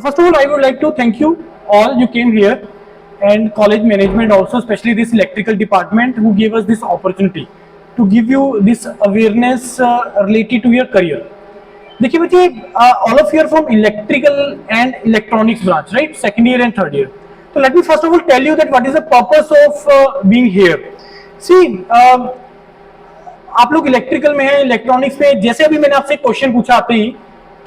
First of all, I would like to thank you all. You came here, and college management also, especially this electrical department, who gave us this opportunity to give you this awareness related to your career. देखिए बच्चे, all of you are from electrical and electronics branch, right? Second year and third year. So let me first of all tell you that what is the purpose of being here. See, आप लोग electrical में हैं, electronics में, जैसे अभी मैंने आपसे question पूछा आते ही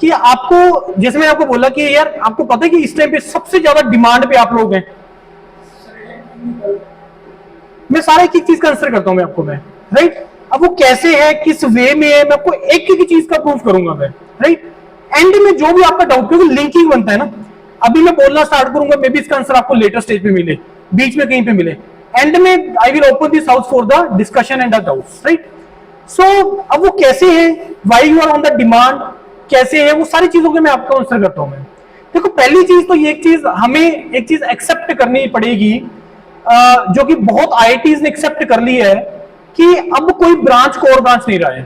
कि आपको, जैसे मैंने आपको बोला कि यार आपको पता है कि इस टाइम पे सबसे ज्यादा डिमांड पे आप लोग हैं। मैं सारा एक चीज का आंसर करता हूं मैं आपको, मैं राइट। अब वो कैसे है, किस वे में है, मैं आपको एक एक चीज का प्रूफ करूंगा मैं, राइट। एंड में जो भी आपका डाउट, क्योंकि लिंकिंग बनता है ना, अभी मैं बोलना स्टार्ट करूंगा, मे बी इसका आंसर आपको लेटर स्टेज पे मिले, बीच में कहीं पे मिले, एंड में I will open this house for the discussion and the doubts, right. So अब वो कैसे है, why you are on the demand, कैसे है, वो सारी चीजों के मैं आपको आंसर करता हूं मैं। देखो, पहली चीज तो ये हमें एक चीज एक्सेप्ट करनी पड़ेगी, जो कि बहुत आईआईटीज ने एक्सेप्ट कर ली है, कि अब कोई ब्रांच कोर ब्रांच नहीं रहा है,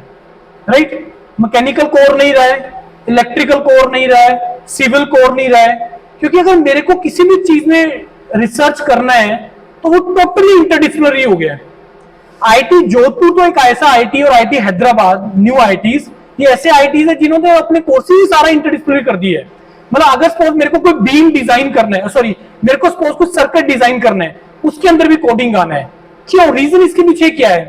राइट। मैकेनिकल कोर नहीं रहा है, इलेक्ट्रिकल कोर नहीं रहा है, सिविल कोर नहीं रहा है, क्योंकि अगर मेरे को किसी भी चीज में रिसर्च करना है तो वो टोटली इंटरडिसिप्लिनरी हो गया है। आईटी जोधपुर तो एक ऐसा आईटी, और आईटी हैदराबाद, न्यू आईटीज, ये ऐसे आईटीज है जिन्होंने अपने कोर्सेज ही सारा इंटरडिसिप्लिनरी कर दिया है। मतलब अगर सपोज मेरे को कोई बीम डिजाइन करना है, सॉरी मेरे को सपोज कुछ सर्किट डिजाइन करना है, उसके अंदर भी कोडिंग आना है। क्यों? रीजन इसके पीछे क्या है?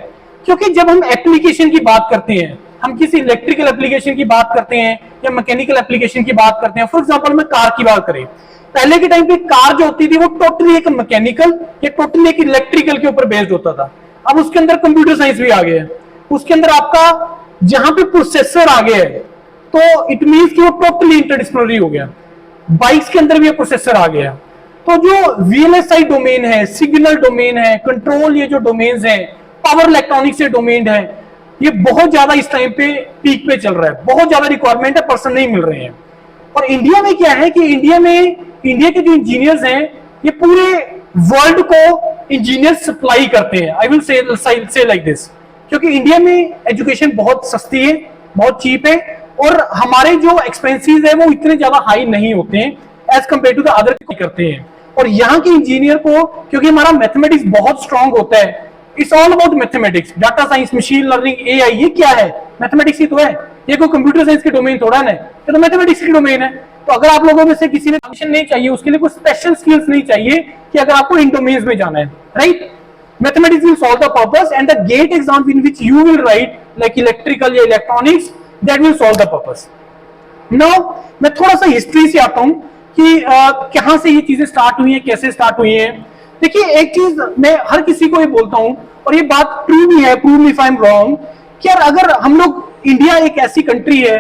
क्योंकि जब हम एप्लीकेशन की बात करते हैं, हम किसी इलेक्ट्रिकल एप्लीकेशन की बात करते हैं या मैकेनिकल एप्लीकेशन की बात करते हैं, फॉर एग्जांपल मैं कार की बात करें, पहले के टाइम पे कार जो होती थी वो टोटली एक मैकेनिकल या टोटली एक इलेक्ट्रिकल के ऊपर बेस्ड होता था। अब उसके अंदर कंप्यूटर साइंस भी आ गया है, उसके अंदर आपका जहां पे प्रोसेसर आ गया है, तो इट मींस कि वो टोटली इंटरडिसिप्लिनरी हो गया। बाइक्स के अंदर भी प्रोसेसर आ गया। तो जो वीएलएसआई डोमेन है, सिग्नल डोमेन है, कंट्रोल, ये जो डोमेन्स हैं, पावर इलेक्ट्रॉनिक्स से डोमेन है, ये बहुत ज्यादा इस टाइम पे पीक पे चल रहा है, बहुत ज्यादा रिक्वायरमेंट है, पर्सन नहीं मिल रहे हैं। और इंडिया में क्या है कि इंडिया के जो इंजीनियर्स हैं, ये पूरे वर्ल्ड को इंजीनियर सप्लाई करते हैं। I will say like this, क्योंकि इंडिया में एजुकेशन बहुत सस्ती है, बहुत चीप है, और हमारे जो एक्सपेंसेस है वो इतने ज्यादा हाई नहीं होते हैं as compare to the other करते हैं। और यहाँ के इंजीनियर को, क्योंकि हमारा मैथमेटिक्स बहुत स्ट्रांग होता है, it's all about mathematics, data science, machine learning, AI, ये क्या है? मैथमेटिक्स ही तो है। ये कोई कंप्यूटर साइंस की डोमेन थोड़ा है, ये तो मैथमेटिक्स की डोमेन है। तो अगर आप लोगों में से किसी में फंक्शन नहीं चाहिए, उसके लिए कोई स्पेशल स्किल्स नहीं चाहिए कि अगर आपको इन डोमेन्स में जाना है, right. Mathematics will solve the purpose, and the GATE exam in which you will write like electrical या electronics, that will solve the purpose. Now मैं थोड़ा सा हिस्ट्री से आता हूं कि कहां से ये चीजें स्टार्ट हुई हैं, कैसे स्टार्ट हुई हैं। देखिए, एक चीज मैं हर किसी को ये बोलता हूं, और ये बात ट्रू भी है, prove me if I am wrong, कि यार अगर हम लोग, इंडिया एक ऐसी कंट्री है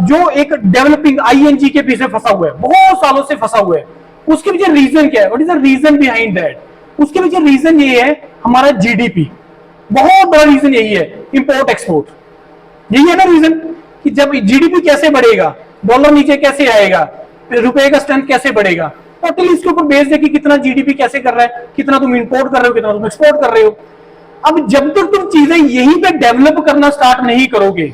जो एक डेवलपिंग आईएनजी के पीछे फंसा हुआ है, बहुत सालों से फंसा हुआ है। उसके पीछे रीजन क्या है? What is the reason behind that? उसके पीछे रीजन ये है हमारा जीडीपी। बहुत बड़ा रीजन यही है, इंपोर्ट एक्सपोर्ट। यही है ना रीजन, कि जब जीडीपी कैसे बढ़ेगा, डॉलर नीचे कैसे आएगा, रुपए का स्ट्रेंथ कैसे बढ़ेगा, टोटली इसके ऊपर बेस्ड है कि कितना जीडीपी कैसे कर रहा है, कितना तुम इंपोर्ट कर रहे हो, कितना तुम एक्सपोर्ट कर रहे हो। अब जब तक तुम चीजें यहीं पे डेवलप करना स्टार्ट नहीं करोगे,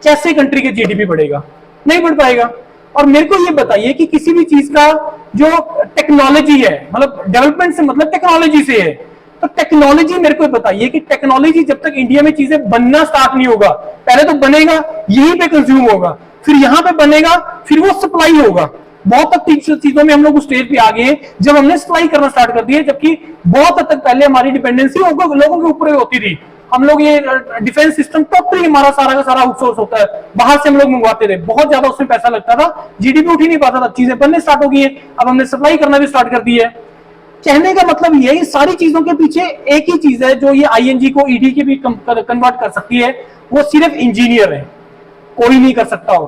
कैसे कंट्री के जीडीपी बढ़ेगा? नहीं बढ़ पाएगा। और मेरे को ये बताइए कि किसी भी चीज का जो टेक्नोलॉजी है, मतलब डेवलपमेंट से मतलब टेक्नोलॉजी से है, तो टेक्नोलॉजी मेरे को बताइए कि टेक्नोलॉजी जब तक इंडिया में चीजें बनना स्टार्ट नहीं होगा, पहले तो बनेगा, यहीं पे कंज्यूम होगा, फिर यहां पे बनेगा, फिर वो सप्लाई होगा। बहुत तक चीजों में हम लोग उस स्टेज पे आ गए हैं जब हमने सप्लाई करना स्टार्ट कर दिया, जबकि बहुत हद तक पहले हमारी डिपेंडेंसी लोगों के ऊपर होती थी। हम लोग ये डिफेंस सिस्टम टोटली हमारा सारा का सारा आउटसोर्स होता है, बाहर से हम लोग मंगवाते थे, बहुत ज्यादा उसमें पैसा लगता था, जीडीपी उठ ही नहीं पाता था। चीजें बनने स्टार्ट हो गई है, अब हमने सप्लाई करना भी स्टार्ट कर दी है। कहने का मतलब ये, सारी चीजों के पीछे एक ही चीज है जो ये आईएनजी को ईडी के भी कन्वर्ट कर सकती है, वो सिर्फ इंजीनियर है, कोई नहीं कर सकता। हो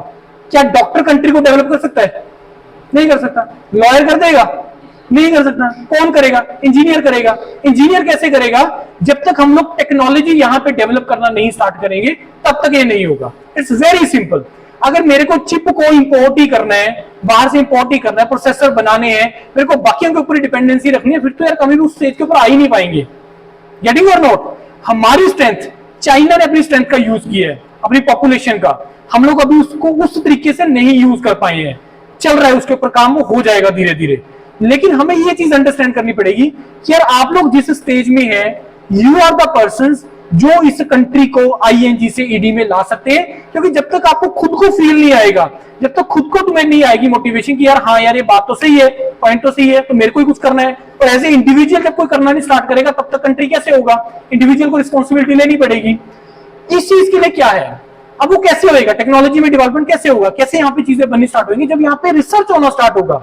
क्या डॉक्टर कंट्री को डेवलप कर सकता है? नहीं कर सकता। लॉयर कर देगा? नहीं कर सकता। कौन करेगा? इंजीनियर करेगा। इंजीनियर कैसे करेगा? जब तक हम लोग टेक्नोलॉजी यहां पे डेवलप करना नहीं स्टार्ट करेंगे, तब तक ये नहीं होगा। It's very simple. अगर मेरे को चिप को इंपोर्ट ही करना है, बाहर से इंपोर्ट ही करना है, प्रोसेसर बनाने हैं, मेरे को बाकियों के ऊपर डिपेंडेंसी रखनी है, फिर तो यार कभी भी उस स्टेज के ऊपर आ ही नहीं पाएंगे। गेटिंग और नॉट? हमारी स्ट्रेंथ, चाइना ने अपनी स्ट्रेंथ का यूज किया है, अपनी पॉपुलेशन का, हम लोग अभी उसको उस तरीके से नहीं यूज कर पाए हैं। चल रहा है उसके ऊपर काम, वो हो जाएगा धीरे धीरे। लेकिन हमें ये चीज अंडरस्टैंड करनी पड़ेगी कि यार आप लोग जिस स्टेज में है, यू आर द पर्सन जो इस कंट्री को आईएनजी से ईडी में ला सकते हैं। क्योंकि जब तक आपको खुद को फील नहीं आएगा, जब तक खुद को तुम्हें नहीं आएगी मोटिवेशन कि यार हाँ यार ये बात तो सही है, पॉइंट तो सही है, तो मेरे को ही कुछ करना है, और एज ए इंडिविजुअल जब कोई करना नहीं स्टार्ट करेगा तब तक कंट्री कैसे होगा? इंडिविजुअल को रिस्पॉन्सिबिलिटी लेनी पड़ेगी। इस चीज के लिए क्या है, अब वो कैसे होगा, टेक्नोलॉजी में डेवलपमेंट कैसे होगा, कैसे यहाँ पे चीजें बननी स्टार्ट होंगी? जब यहाँ पे रिसर्च होना स्टार्ट होगा।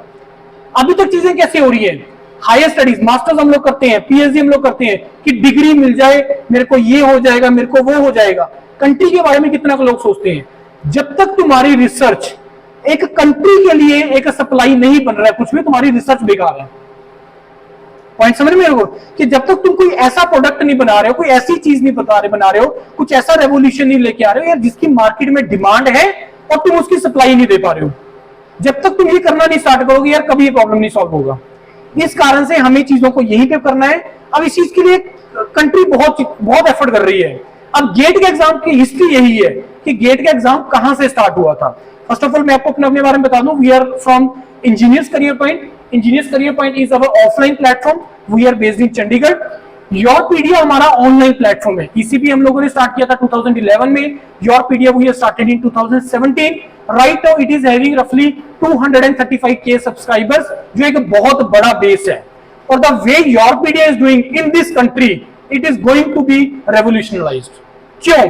अभी तक चीजें कैसे हो रही है, हायर स्टडीज, मास्टर्स हम लोग करते हैं, पीएचडी हम लोग करते हैं कि डिग्री मिल जाए, मेरे को ये हो जाएगा, मेरे को वो हो जाएगा। कंट्री के बारे में कितना लोग सोचते हैं? जब तक तुम्हारी रिसर्च एक कंट्री के लिए एक सप्लाई नहीं बन रहा है कुछ भी, तुम्हारी रिसर्च बेकार है। पॉइंट समझ में कि जब तक तुम कोई ऐसा प्रोडक्ट नहीं बना रहे हो, कोई ऐसी चीज नहीं बना रहे हो, कुछ ऐसा रेवोल्यूशन नहीं लेके आ रहे हो यार जिसकी मार्केट में डिमांड है और तुम उसकी सप्लाई नहीं दे पा रहे हो, जब तक तुम ये करना नहीं स्टार्ट करोगे यार कभी ये प्रॉब्लम नहीं सॉल्व होगा। इस कारण से हमें चीजों को यहीं पे करना है। अब इस चीज के लिए कंट्री बहुत एफर्ट कर रही है। अब गेट के एग्जाम की हिस्ट्री यही है कि गेट का एग्जाम कहां से स्टार्ट हुआ था। फर्स्ट ऑफ ऑल मैं आपको अपने बारे में बता दूं, we are from engineers career point. Engineers career point is our offline platform, we are based in Chandigarh. Yourpedia हमारा ऑनलाइन प्लेटफॉर्म है। ईसीपी हम लोगों ने स्टार्ट किया था 2011 में, Yourpedia we started in 2017। Right now it is having रफली 235K subscribers, जो एक बहुत बड़ा बेस है। और the way Yourpedia is doing in this country, it is going to be revolutionalised. क्यों?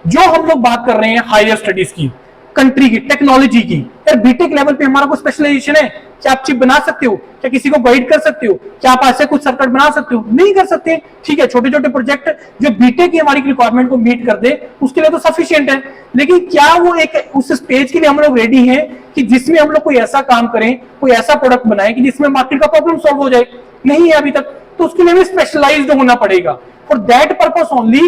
जो हम लोग बात कर रहे हैं हायर स्टडीज की, कंट्री की, टेक्नोलॉजी की, यार बीटेक लेवल पे हमारा कोई स्पेशलाइजेशन है? क्या आप चिप बना सकते हो? क्या किसी को गाइड कर सकते हो? क्या आप ऐसे कुछ सर्किट बना सकते हो? नहीं कर सकते। ठीक है, छोटे छोटे प्रोजेक्ट जो बीटेक की हमारी रिक्वायरमेंट को मीट कर दे उसके लिए तो सफिशिएंट है। लेकिन क्या वो एक उस स्टेज के लिए हम लोग रेडी हैं कि जिसमें हम लोग कोई ऐसा काम करें, कोई ऐसा प्रोडक्ट बनाए कि जिसमें मार्केट का प्रॉब्लम सॉल्व हो जाए? नहीं है अभी तक। तो उसके लिए हमें स्पेशलाइज्ड होना पड़ेगा। For that purpose only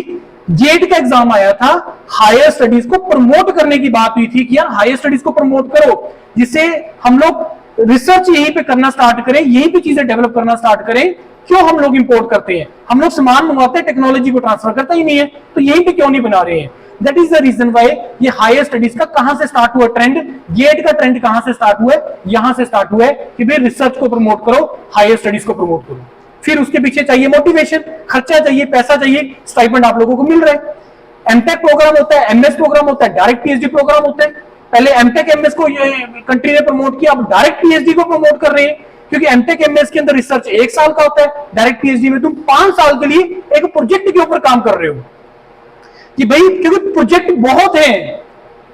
get का एग्जाम आया था। हायर स्टडीज को प्रमोट करने की बात हुई थी कि यार हायर स्टडीज को प्रमोट करो, जिससे हम लोग रिसर्च यहीं पे करना स्टार्ट करें, यहीं पे चीजें डेवलप करना स्टार्ट करें। क्यों हम लोग इंपोर्ट करते हैं? हम लोग सामान मंगवाते हैं, टेक्नोलॉजी को ट्रांसफर करता ही नहीं है, तो यहीं पे क्यों नहीं बना रहे हैं? That is the reason why ये हायर स्टडीज का कहां से स्टार्ट हुआ ट्रेंड, गेट का ट्रेंड कहां से स्टार्ट हुआ है? यहां से स्टार्ट हुआ है कि भाई रिसर्च को प्रमोट करो, हायर स्टडीज को प्रमोट करो। फिर उसके पीछे चाहिए मोटिवेशन, खर्चा चाहिए, पैसा चाहिए, स्टाइपेंड आप लोगों को मिल रहा है। एमटेक प्रोग्राम होता है, एमएस प्रोग्राम होता है, डायरेक्ट पीएचडी प्रोग्राम होता है। पहले एमटेक एमएस को कंट्री ने प्रमोट किया, अब डायरेक्ट पीएचडी को प्रमोट कर रहे हैं। क्योंकि एमटेक एमएस के अंदर रिसर्च 1 साल का होता है, डायरेक्ट पीएचडी में तुम 5 साल के लिए एक प्रोजेक्ट के ऊपर काम कर रहे हो कि भाई, क्योंकि प्रोजेक्ट बहुत है।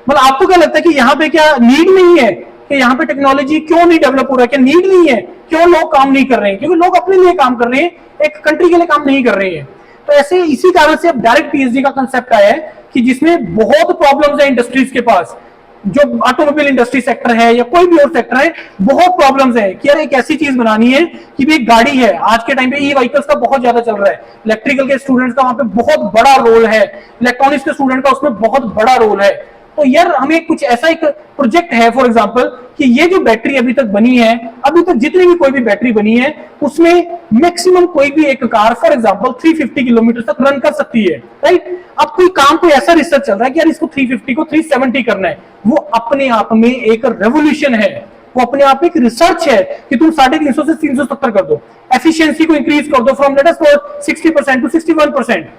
मतलब आपको क्या लगता है कि यहाँ पे क्या नीड नहीं है कि यहाँ पे टेक्नोलॉजी क्यों नहीं डेवलप हो रहा है? क्या नीड नहीं है? क्यों लोग काम नहीं कर रहे हैं? क्योंकि लोग अपने लिए काम कर रहे हैं, एक कंट्री के लिए काम नहीं कर रहे हैं। तो ऐसे इसी कारण से अब डायरेक्ट पीएचडी का कंसेप्ट आया है कि जिसमें बहुत प्रॉब्लम्स है इंडस्ट्रीज के पास, जो ऑटोमोबाइल इंडस्ट्री सेक्टर है या कोई भी और सेक्टर है, बहुत प्रॉब्लम्स है कि यार एक ऐसी चीज बनानी है कि भाई गाड़ी है, आज के टाइम पे ई व्हीकल्स का बहुत ज्यादा चल रहा है, इलेक्ट्रिकल के स्टूडेंट्स का वहां पे बहुत बड़ा रोल है, इलेक्ट्रॉनिक्स के स्टूडेंट का उसमें बहुत बड़ा रोल है। तो यार हमें कुछ ऐसा एक प्रोजेक्ट है, फॉर एग्जांपल कि ये जो बैटरी अभी तक बनी है, अभी तक जितनी भी कोई भी बैटरी बनी है उसमें मैक्सिमम कोई भी एक कार फॉर एग्जांपल 350 किलोमीटर तक रन कर सकती है। राइट? अब कोई काम, कोई ऐसा रिसर्च चल रहा है कि यार इसको 350 को 370 करना है, वो अपने आप में एक रेवोल्यूशन है, वो अपने आप में एक रिसर्च है कि तुम 350 से 370 कर दो, एफिशिएंसी को इंक्रीज कर दो फ्रॉम लेट अस 60% टू 61%।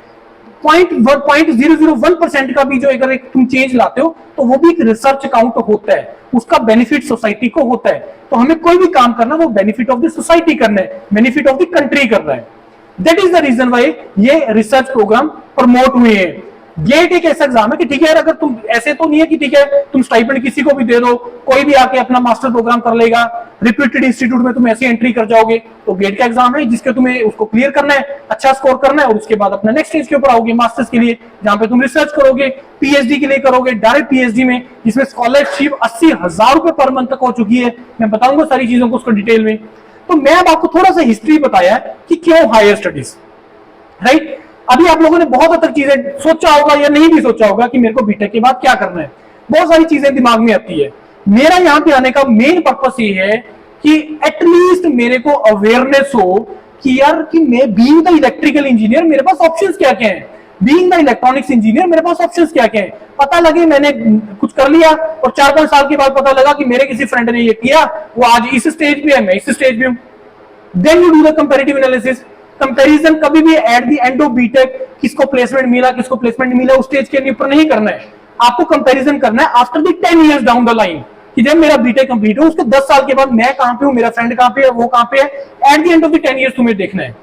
0.001% का भी जो अगर एक तुम चेंज लाते हो तो वो भी एक रिसर्च काउंट होता है, उसका बेनिफिट सोसाइटी को होता है। तो हमें कोई भी काम करना वो बेनिफिट ऑफ द सोसाइटी करना है, बेनिफिट ऑफ द कंट्री करना है। That is the reason why ये रिसर्च प्रोग्राम प्रमोट हुए हैं। गेट एक ऐसा एग्जाम है कि ठीक है यार, अगर तुम ऐसे तो नहीं है कि ठीक है तुम स्टाइपेंड किसी को भी दे दो, कोई भी आके अपना मास्टर प्रोग्राम कर लेगा, रिप्यूटेड इंस्टीट्यूट में तुम ऐसे एंट्री कर जाओगे। तो गेट का एग्जाम है जिसके तुम्हें उसको क्लियर करना है, अच्छा स्कोर करना है, और उसके बाद अपना नेक्स्ट स्टेज के ऊपर आओगे मास्टर्स के लिए, जहां पे तुम रिसर्च करोगे, पीएचडी के लिए करोगे, डायरेक्ट पीएचडी में, जिसमें स्कॉलरशिप 80,000 रुपए पर मंथ तक हो चुकी है। मैं बताऊंगा सारी चीजों को उसको डिटेल में। तो मैं अब आपको थोड़ा सा हिस्ट्री बताया कि क्यों हायर स्टडीज। राइट? अभी आप लोगों ने बहुत हद तक चीजें सोचा होगा या नहीं भी सोचा होगा कि मेरे को बीटेक के बाद क्या करना है, बहुत सारी चीजें दिमाग में आती है। मेरा यहां पे आने का मेन पर्पस ये है कि एटलीस्ट मेरे को अवेयरनेस हो कि यार कि मैं बीइंग द इलेक्ट्रिकल इंजीनियर मेरे पास ऑप्शंस क्या क्या हैं। बीइंग द इलेक्ट्रॉनिक्स इंजीनियर मेरे पास ऑप्शंस क्या क्या है, पता लगे मैंने कुछ कर लिया और 4-5 साल के बाद पता लगा कि मेरे किसी फ्रेंड ने ये किया, वो आज इस स्टेज पे है, मैं इस स्टेज पे हूं। Then you do the comparative analysis. Comparison कभी भी at the end of BTech किसको प्लेसमेंट मिला किसको प्लेसमेंट मिला उस स्टेज के ऊपर नहीं करना है, आपको कंपैरिजन करना है after the 10 years down the line, कि जब मेरा बीटेक कंप्लीट हो उसके 10 साल के बाद मैं कहां पे हूं, मेरा फ्रेंड कहां पे है, वो कहां पे है, eight the end of the 10 years तुम्हें देखना है।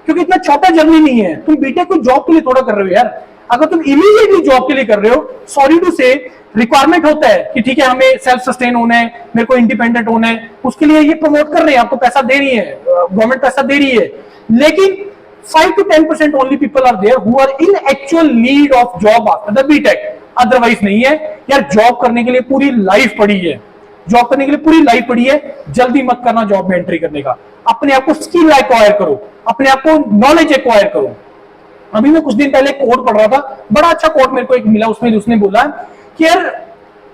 क्योंकि इतना छोटा जर्नी नहीं है, तुम बीटेक को जॉब के लिए थोड़ा कर रहे हो यार। अगर तुम इमीडिएटली जॉब के लिए कर रहे हो, सॉरी टू से रिक्वायरमेंट होता है कि ठीक है हमें सेल्फ सस्टेन होना है, मेरे को इंडिपेंडेंट होना है, उसके लिए ये प्रमोट कर रहे हैं, आपको पैसा दे रही है, गवर्नमेंट पैसा दे रही है, लेकिन 5 to 10% only people are there who are in actual need of job after the BTech. Otherwise नहीं है यार, जॉब करने के लिए पूरी लाइफ पड़ी है, जॉब करने के लिए पूरी लाइफ पड़ी है। जल्दी मत करना जॉब में एंट्री करने का, अपने आप को स्किल एक्वायर करो, अपने आप को नॉलेज एक्वायर करो। अभी मैं कुछ दिन पहले कोट पढ़ रहा था, बड़ा अच्छा कोट मेरे को एक मिला, उसमें उसने बोला कि यार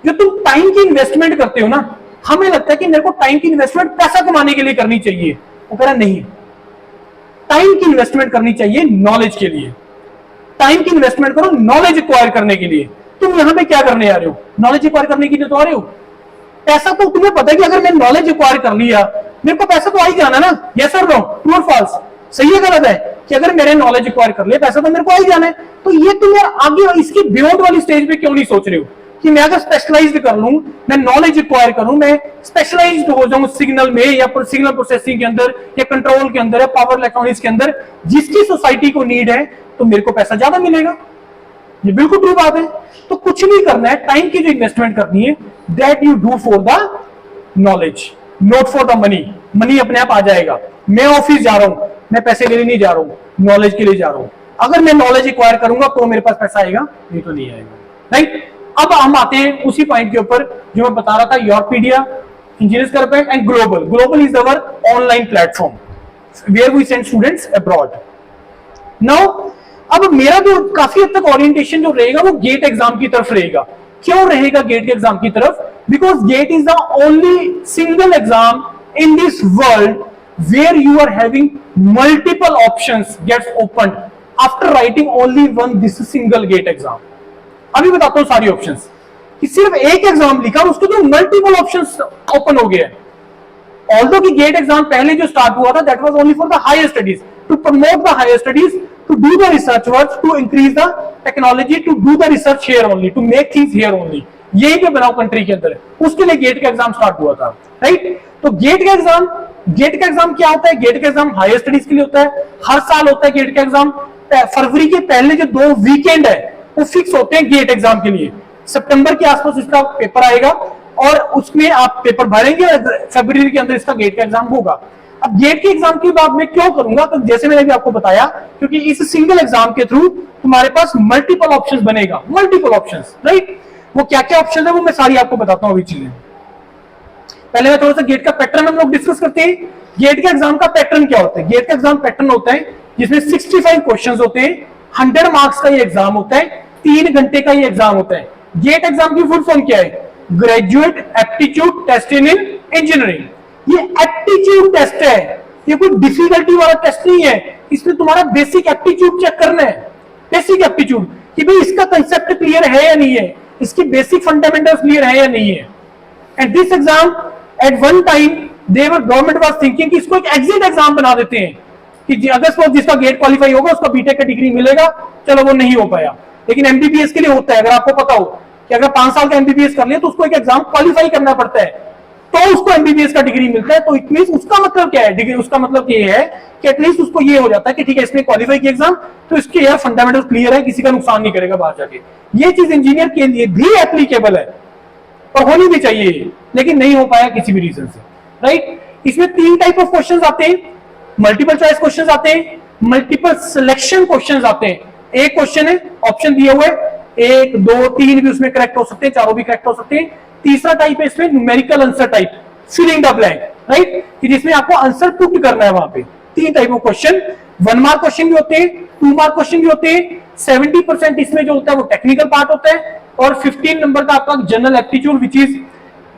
जो तुम टाइम की इन्वेस्टमेंट करते हो ना, हमें लगता है कि मेरे को टाइम की इन्वेस्टमेंट पैसा कमाने के लिए करनी चाहिए, वो कह रहा नहीं, टाइम की इन्वेस्टमेंट करनी चाहिए नॉलेज के लिए। टाइम की इन्वेस्टमेंट करो नॉलेज एक्वायर करने के लिए। तुम यहां पे क्या करने आ रहे हो, नॉलेज एक्वायर करने के लिए तो आ रहे हो। पैसा तो तुम्हें पता है कि अगर मैं नॉलेज एक्वायर कर लिया मेरे को पैसा तो आ ही जाना ना, यस और नो, ट्रू और फॉल्स, सही है गलत है, कि अगर मैंने नॉलेज एक्वायर कर लिया पैसा तो मेरे को आ ही जाना है। तो ये तुम यार आगे इसकी बियॉन्ड वाली स्टेज पे क्यों नहीं सोच रहे हो कि मैं अगर स्पेशलाइज्ड कर लूं, मैं नॉलेज एक्वायर करूं, मैं स्पेशलाइज्ड हो जाऊं सिग्नल में या सिग्नल प्रोसेसिंग के अंदर या कंट्रोल के अंदर या पावर इलेक्ट्रॉनिक्स के अंदर, जिसकी सोसाइटी को नीड है, तो मेरे को पैसा ज्यादा मिलेगा। ये बिल्कुल ट्रू बात है। तो कुछ नहीं करना है, टाइम की जो इन्वेस्टमेंट करनी है that you do for the knowledge, not for the money. Money अपने आप आ जाएगा। मैं ऑफिस जा रहा हूं, मैं पैसे लेने नहीं जा रहा हूं, नॉलेज के लिए जा रहा हूं। अगर मैं नॉलेज एक्वायर करूंगा तो मेरे पास पैसा आएगा, नहीं तो नहीं आएगा, राइट। अब हम आते हैं उसी पॉइंट के ऊपर जो मैं बता रहा था, योरपीडिया, इंजीनियर्स करपेट and global. Global is our online platform where we send students abroad. Now अब मेरा जो काफी हद तक ओरिएंटेशन जो रहेगा वो गेट एग्जाम की तरफ रहेगा। क्यों रहेगा गेट के एग्जाम की तरफ? Because GATE is the only single exam in this world where you are having multiple options gates opened after writing only one this single GATE exam. अभी बताता हूं सारी ऑप्शंस, कि सिर्फ एक एग्जाम लिखा और उसके जो मल्टीपल ऑप्शंस ओपन हो गए। ऑल्दो की गेट एग्जाम पहले जो स्टार्ट हुआ था that was only for the higher studies, to promote the higher studies, to do the research work, to increase the technology, to do the research here only, to make things here only। यही पे बनाओ country के अंदर, उसके लिए gate का exam start हुआ था, राइट। तो गेट का एग्जाम क्या होता है? गेट का एग्जाम हायर स्टडीज के लिए होता है, हर साल होता है गेट का एग्जाम। फरवरी के पहले जो 2 वीकेंड है वो फिक्स होते हैं गेट एग्जाम के लिए। सितंबर के आसपास इसका पेपर आएगा और उसमें आप पेपर भरेंगे और फरवरी के अंदर इसका गेट का एग्जाम होगा। अब गेट के एग्जाम की बात मैं क्यों करूंगा? तो जैसे मैंने भी आपको बताया, क्योंकि इस सिंगल एग्जाम के थ्रू तुम्हारे पास मल्टीपल ऑप्शंस बनेगा, मल्टीपल ऑप्शंस, राइट। वो क्या क्या ऑप्शन है वो मैं सारी आपको बताता हूं अभी चीजें। पहले मैं थोड़ा सा गेट का पैटर्न हम लोग डिस्कस करते हैं। गेट के एग्जाम का पैटर्न क्या होता है? गेट का एग्जाम पैटर्न होता है जिसमें 65 क्वेश्चन होते हैं, 100 मार्क्स का ये एग्जाम होता है, 3 घंटे का ये एग्जाम होता है। गेट एग्जाम की फुल फॉर्म क्या है? Graduate aptitude test in engineering. ये एप्टीट्यूड टेस्ट है, ये कोई डिफिकल्टी वाला टेस्ट नहीं है। इसमें तुम्हारा बेसिक एप्टीट्यूड चेक करना है, बेसिक एप्टीट्यूड, कि भाई इसका कंसेप्ट क्लियर है या नहीं है, इसकी बेसिक फंडामेंटल्स क्लियर है या नहीं है। And this exam at one time their government was thinking कि इसको एक एग्जिट एग्जाम बना देते हैं, कि अगर सपोज जिसका गेट क्वालिफाई होगा उसका बीटेक का डिग्री मिलेगा। चलो वो नहीं हो पाया, लेकिन एमबीबीएस के लिए होता है। अगर आपको पता हो कि अगर 5 साल का एमबीबीएस कर लिया तो उसको एक एग्जाम क्वालिफाई करना पड़ता है, तो उसको एमबीबीएस का डिग्री मिलता है। तो इट मींस उसका मतलब क्या है? डिग्री उसका मतलब ये है कि एटलीस्ट उसको ये हो जाता है कि ठीक है इसने क्वालिफाई किया एग्जाम, तो इसके यार फंडामेंटल क्लियर है, किसी का नुकसान नहीं करेगा बाहर जाके। ये चीज इंजीनियर के लिए भी एप्लीकेबल है और होनी भी चाहिए, लेकिन नहीं हो पाया किसी भी रीजन से, राइट। इसमें 3 टाइप ऑफ क्वेश्चन आते हैं, मल्टीपल चॉइस क्वेश्चन आते हैं, मल्टीपल सिलेक्शन क्वेश्चन आते हैं। एक क्वेश्चन है, ऑप्शन दिए हुए 1, 2, 3 भी उसमें करेक्ट हो सकते हैं, चारों भी करेक्ट हो सकते हैं। तीसरा टाइप है इसमें numerical answer type, filling the blank, right, कि जिसमें आपको आंसर पुट करना है। वहां पे 3 type of question, 1 mark question भी होते हैं, 2 मार्क क्वेश्चन भी होते हैं। 70% इसमें जो होता है वो टेक्निकल पार्ट होता है, और 15 नंबर का आपका general aptitude which is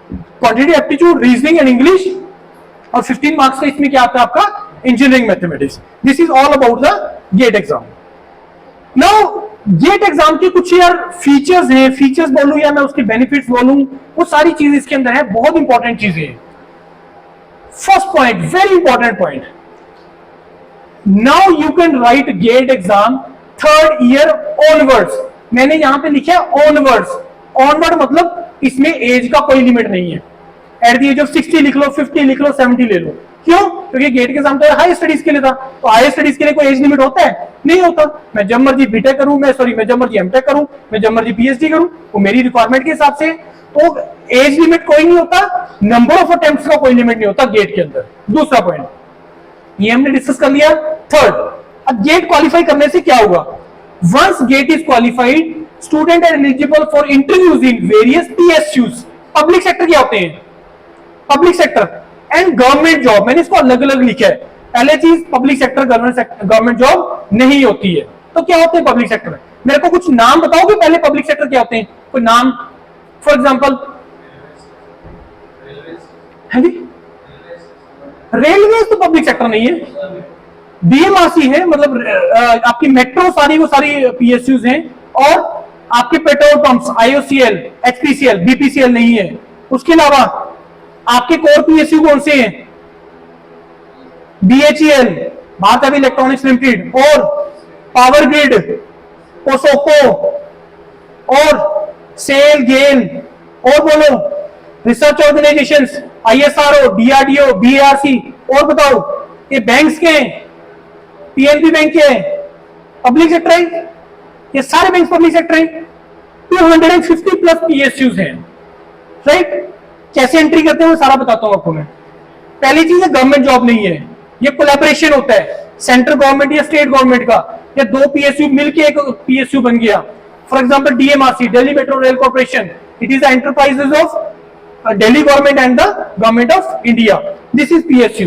quantity aptitude, reasoning and English, और 15 मार्क्स का इसमें क्या आता है आपका engineering mathematics. This is all about the GATE exam. Now GATE exam के कुछ यार फीचर्स हैं, फीचर्स बोलूं या मैं उसके बेनिफिट्स बोलूं, वो सारी चीज इसके अंदर है, बहुत इंपॉर्टेंट चीजें हैं। First point, very important point, now you can right get exam third year onwards. मैंने यहां पे लिखा है ऑनवर्ड्स, ऑनवर्ड मतलब इसमें एज का कोई लिमिट नहीं है। एट द एज ऑफ 60 लिख लो, 50 लिख लो, 70 ले लो। क्यों? क्योंकि गेट के एग्जाम तो हाई स्टडीज के लिए था, तो हाई स्टडीज के लिए कोई एज लिमिट होता है? नहीं होता। मैं जब मर्जी बीटेक करूं, मैं जब मर्जी एमटेक करूं, मैं जब मर्जी पीएचडी करूं, वो मेरी रिक्वायरमेंट के हिसाब से। तो एज लिमिट कोई नहीं होता, नंबर ऑफ अटेम्प्ट्स का कोई लिमिट नहीं होता गेट के अंदर। दूसरा पॉइंट ये हमने डिस्कस कर लिया। थर्ड, अब गेट क्वालिफाई करने से क्या होगा? Once GATE is qualified, student are eligible for interviews in various PSUs. Public sector क्या होते हैं? Public sector and government job, मैंने इसको अलग अलग लिखा है। पहले चीज, पब्लिक सेक्टर गवर्नमेंट जॉब नहीं होती है। तो क्या होते हैं पब्लिक सेक्टर? मेरे को कुछ नाम बताओगे पहले, पब्लिक सेक्टर क्या होते हैं? कोई नाम, फॉर एग्जाम्पल है जी, रेलवे तो पब्लिक सेक्टर नहीं है, डीएमआरसी है, मतलब आपकी मेट्रो सारी वो सारी पीएसयूज हैं, और आपके petrol pumps, IOCL, HPCL, BPCL नहीं है। उसके अलावा आपके कोर पीएसयू कौन से हैं? BHEL, Bharat heavy electronics limited, और पावर ग्रिड, पोसोको, और सेल गेल, और बोलो research organisations, ISRO, DRDO, BARC, और बताओ ये बैंक्स के हैं, पीएनबी बैंक के हैं, पब्लिक सेक्टर है, ये सारे बैंक पब्लिक सेक्टर हैं। 250 प्लस पीएसयूज हैं, राइट? कैसे एंट्री करते हैं वो सारा बताता हूं आपको मैं। पहली चीज है गवर्नमेंट जॉब नहीं है, ये कोलैबोरेशन होता है सेंट्रल गवर्नमेंट या स्टेट गवर्नमेंट का, या दो पीएसयू मिलके एक पीएसयू बन गया। For example DMRC, Delhi metro rail corporation, it is the enterprises of Delhi government and the government of India. This is PSU.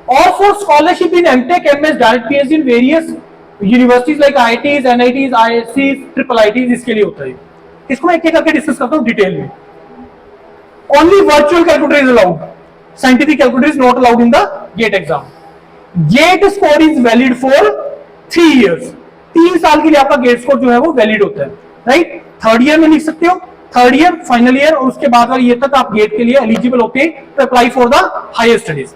Or for scholarship in MTech, MS, direct PhD in various universities like IITs, NITs, IIScs, triple IITs, इसके लिए होता है। इसको मैं एक एक करके discuss करता हूँ डिटेल में। Only virtual calculator is allowed. Scientific calculator is not allowed in the GATE exam. GATE score is valid for 3 years. 3 साल के लिए आपका GATE score जो है वो वैलिड होता है, राइट? थर्ड ईयर में लिख सकते हो, थर्ड ईयर, फाइनल ईयर, और उसके बाद वाले ईयर तक आप गेट के लिए एलिजिबल होते हैं to apply for the higher studies.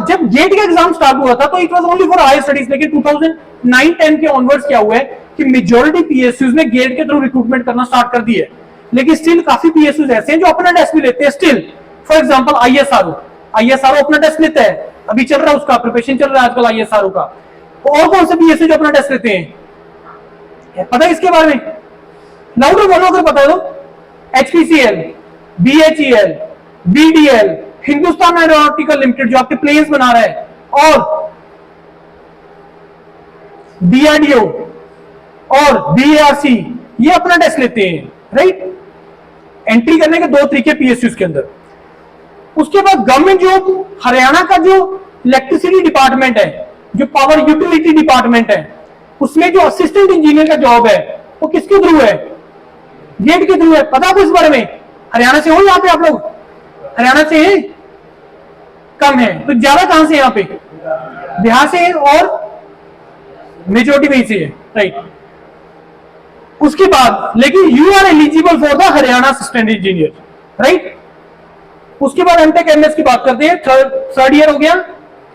जब गेट का एग्जाम स्टार्ट हुआ था तो it was only for higher studies, लेकिन 2009-10 के ऑनवर्ड्स क्या हुआ है कि मेजॉरिटी पीएसयूज ने गेट के थ्रू रिक्रूटमेंट करना स्टार्ट कर दी है। लेकिन स्टिल काफी पीएसयूज ऐसे हैं जो अपना टेस्ट भी लेते हैं स्टिल। फॉर एग्जांपल आईएसआरओ अपना टेस्ट लेता है, अभी चल रहा है उसका प्रिपरेशन चल रहा है आजकल आईएसआरओ का। और कौन से पीएसयू जो अपना टेस्ट लेते हैं, पता है इसके बारे में? लाउडर बोलो अगर बता दो। HPCL, BHEL, BDL, Hindustan aeronautical limited जो आपके प्लेन्स बना रहा है, और डीआरडीओ और बीएआरसी, ये अपना टेस्ट लेते हैं, राइट? एंट्री करने के 2 तरीके पीएसयूज के अंदर। उसके बाद गवर्नमेंट जॉब, हरियाणा का जो इलेक्ट्रिसिटी डिपार्टमेंट है, जो पावर यूटिलिटी डिपार्टमेंट है, उसमें जो असिस्टेंट इंजीनियर का जॉब है वो किसके थ्रू है? गेट के थ्रू है। पता आपको इस बारे में? हरियाणा से हो यहाँ पे आप लोग? हरियाणा से हैं? कम है, तो ज्यादा कहां से यहाँ पे? बिहार से है, और मेजोरिटी वहीं से है, राइट? उसके बाद लेकिन you are eligible for the Haryana assistant engineer, right? उसके बाद एमटेक एमएस की बात करते हैं। थर्ड ईयर हो गया,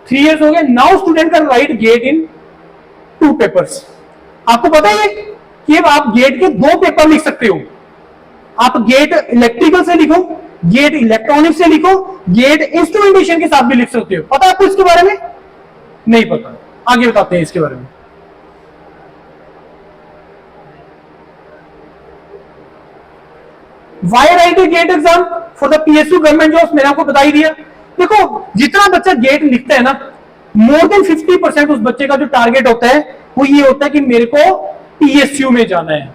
3 इयर्स हो गए। Now student can right get in 2 papers. आपको पता है कि आप गेट के 2 पेपर लिख सकते हो। आप गेट इलेक्ट्रिकल से लिखो, गेट इलेक्ट्रॉनिक्स से लिखो, गेट इंस्ट्रूमेंटेशन के साथ भी लिख सकते हो। पता है आपको इसके बारे में? नहीं पता, आगे बताते हैं इसके बारे में। Why write a GATE exam for the PSU government jobs, मैंने आपको बता ही दिया। देखो जितना बच्चा गेट लिखता है ना, मोर देन 50% उस बच्चे का जो टारगेट होता है वो ये होता है कि मेरे को पीएसयू में जाना है।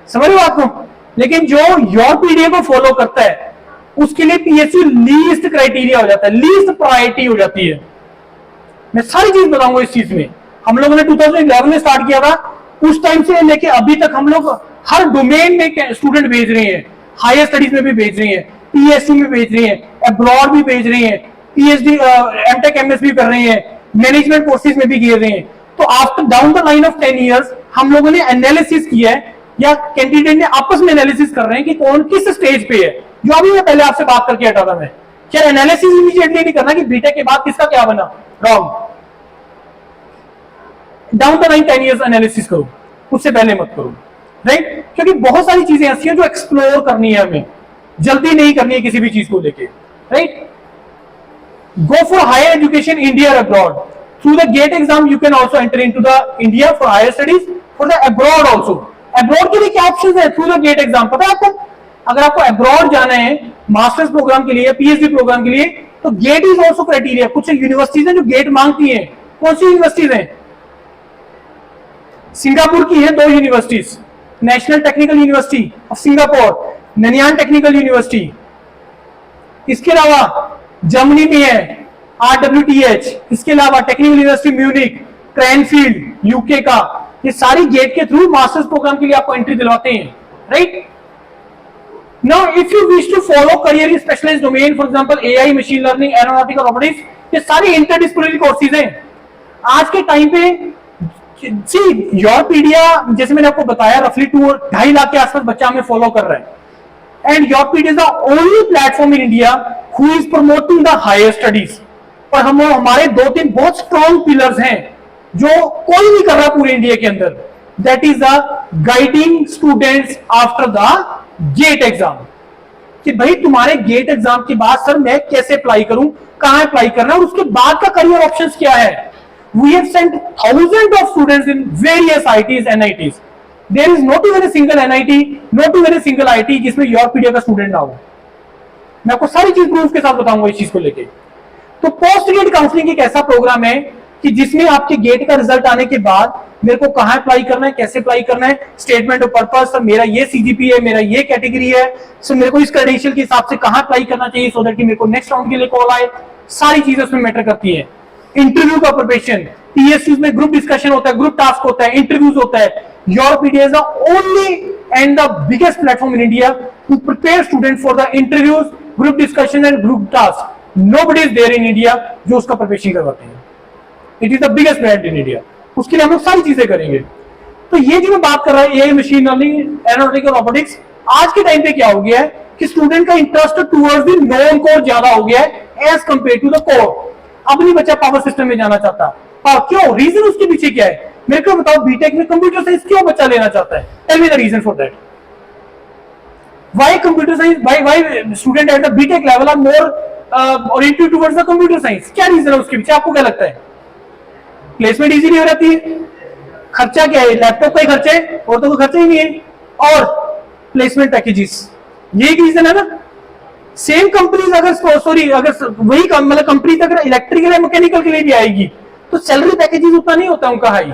समझ लो आपको? लेकिन जो योर पीडीए को फॉलो करता है उसके लिए पीएसयू लीस्ट क्राइटेरिया हो जाता है, लीस्ट प्रायोरिटी हो जाती है। मैं सारी चीज बताऊंगा इस चीज में। हम लोगों ने 2011 में स्टार्ट किया था, उस टाइम से लेके अभी तक हम लोग हर डोमेन में स्टूडेंट भेज रहे हैं, हायर स्टडीज में भी भेज रहे हैं, पीएसयू में भेज रहे हैं, अब्रॉड भी भेज रहे हैं, पीएचडी एमटेक एमएस भी कर रहे हैं, मैनेजमेंट कोर्सेज में भी किए हुए हैं। तो after down the line of 10 years हम लोगों ने एनालिसिस किया है, या कैंडिडेट ने आपस में एनालिसिस कर रहे हैं कि कौन किस स्टेज पे है। जो अभी मैं पहले आपसे बात करके हटा था, मैं क्या एनालिसिस इमीडिएटली नहीं करना कि बीटेक के बाद किसका क्या बना, wrong. Down the line 10 years analysis करो, उससे पहले मत करो, राइट। क्योंकि बहुत सारी चीजें ऐसी हैं जो एक्सप्लोर करनी है, हमें जल्दी नहीं करनी है किसी भी चीज को लेके, right. Go for higher education India abroad through the GATE exam. You can also enter into the India for higher studies, for the abroad also. Abroad के लिए क्या ऑप्शन है थ्रू द गेट एग्जाम, पता है आपको? अगर आपको abroad जाना है मास्टर्स प्रोग्राम के लिए, पीएचडी प्रोग्राम के लिए, तो गेट इज ऑल्सो क्राइटेरिया। कुछ यूनिवर्सिटीज हैं जो गेट मांगती हैं। कौन सी यूनिवर्सिटीज हैं? सिंगापुर की है 2 universities, national technical university of Singapore, Nanyang technical university. इसके अलावा जर्मनी में है RWTH, इसके अलावा technical university Munich, Cranfield UK का। ये सारी गेट के थ्रू मास्टर्स प्रोग्राम के लिए आपको एंट्री दिलवाते हैं, right. Now if you wish to follow career in specialised domain, for example AI, machine learning, aeronautical robotics, ये सारी इंटरडिसिप्लिनरी कोर्सेज हैं आज के टाइम पे। सी योरपीडिया, जैसे मैंने आपको बताया, रफली 2.5 लाख के आसपास बच्चा हमें फॉलो कर रहा है। And Yourpedia is the only platform in India who is promoting the higher studies. और हमारे 2-3 बहुत स्ट्रॉन्ग पिलर्स हैं जो कोई नहीं कर रहा पूरे इंडिया के अंदर। That is the guiding students after the GATE exam, कि भाई तुम्हारे गेट एग्जाम के बाद सर मैं कैसे अप्लाई करूं, कहां अप्लाई करना है, और उसके बाद का करियर ऑप्शंस क्या है। We have sent thousands of students in various ITs, NITs. There is not even a single NIT, not even a single IT जिसमें योरपीडिया का स्टूडेंट ना हो। मैं आपको सारी चीज प्रूफ के साथ बताऊंगा इस चीज को लेके। तो पोस्ट गेट काउंसलिंग एक ऐसा प्रोग्राम है कि जिसमें आपके गेट का रिजल्ट आने के बाद मेरे को कहां अप्लाई करना है, कैसे अप्लाई करना है, स्टेटमेंट ऑफ पर्पस, सर मेरा ये CGP है, मेरा ये कैटेगरी है, सो मेरे को इस क्रेडेंशियल के हिसाब से कहां अप्लाई करना चाहिए सो दैट कि मेरे को नेक्स्ट राउंड के लिए कॉल आए। सारी चीजें उसमें मैटर करती है। इंटरव्यू का प्रिपरेशन, PSUs में ग्रुप डिस्कशन होता है, ग्रुप टास्क होता है, इंटरव्यूज होता है। Yourpedia is the only and the biggest platform in India to prepare student for the interviews, group discussion and group task. Nobody is there in India जो उसका preparation करवाते हैं। It is the biggest brand in India. उसके लिए हम लोग सारी चीजें करेंगे। तो ये जो मैं बात कर रहा हूं, AI, machine learning, aeronautical robotics, आज के टाइम पे क्या हो गया है कि स्टूडेंट का interest towards the non core ज्यादा हो गया है as compare to the core. अब नहीं बच्चा पावर सिस्टम में जाना चाहता। क्यों? रीजन उसके पीछे क्या है मेरे को बताओ। बीटेक में कंप्यूटर साइंस क्यों बच्चा लेना चाहता है? Tell me the reason for that. Why computer science, why student at the BTech level are more oriented towards the computer science? क्या रीजन है उसके पीछे? आपको क्या लगता है? प्लेसमेंट इजीली हो जाती है, खर्चा क्या है, लैपटॉप का ही खर्चा है और तो कोई खर्चा ही नहीं है, और प्लेसमेंट पैकेजेस, यही रीजन है ना। सेम कंपनीज अगर सॉरी अगर वही मतलब कंपनी अगर इलेक्ट्रिकल या मैकेनिकल के लिए भी आएगी तो सैलरी पैकेजेस उतना नहीं होता उनका high.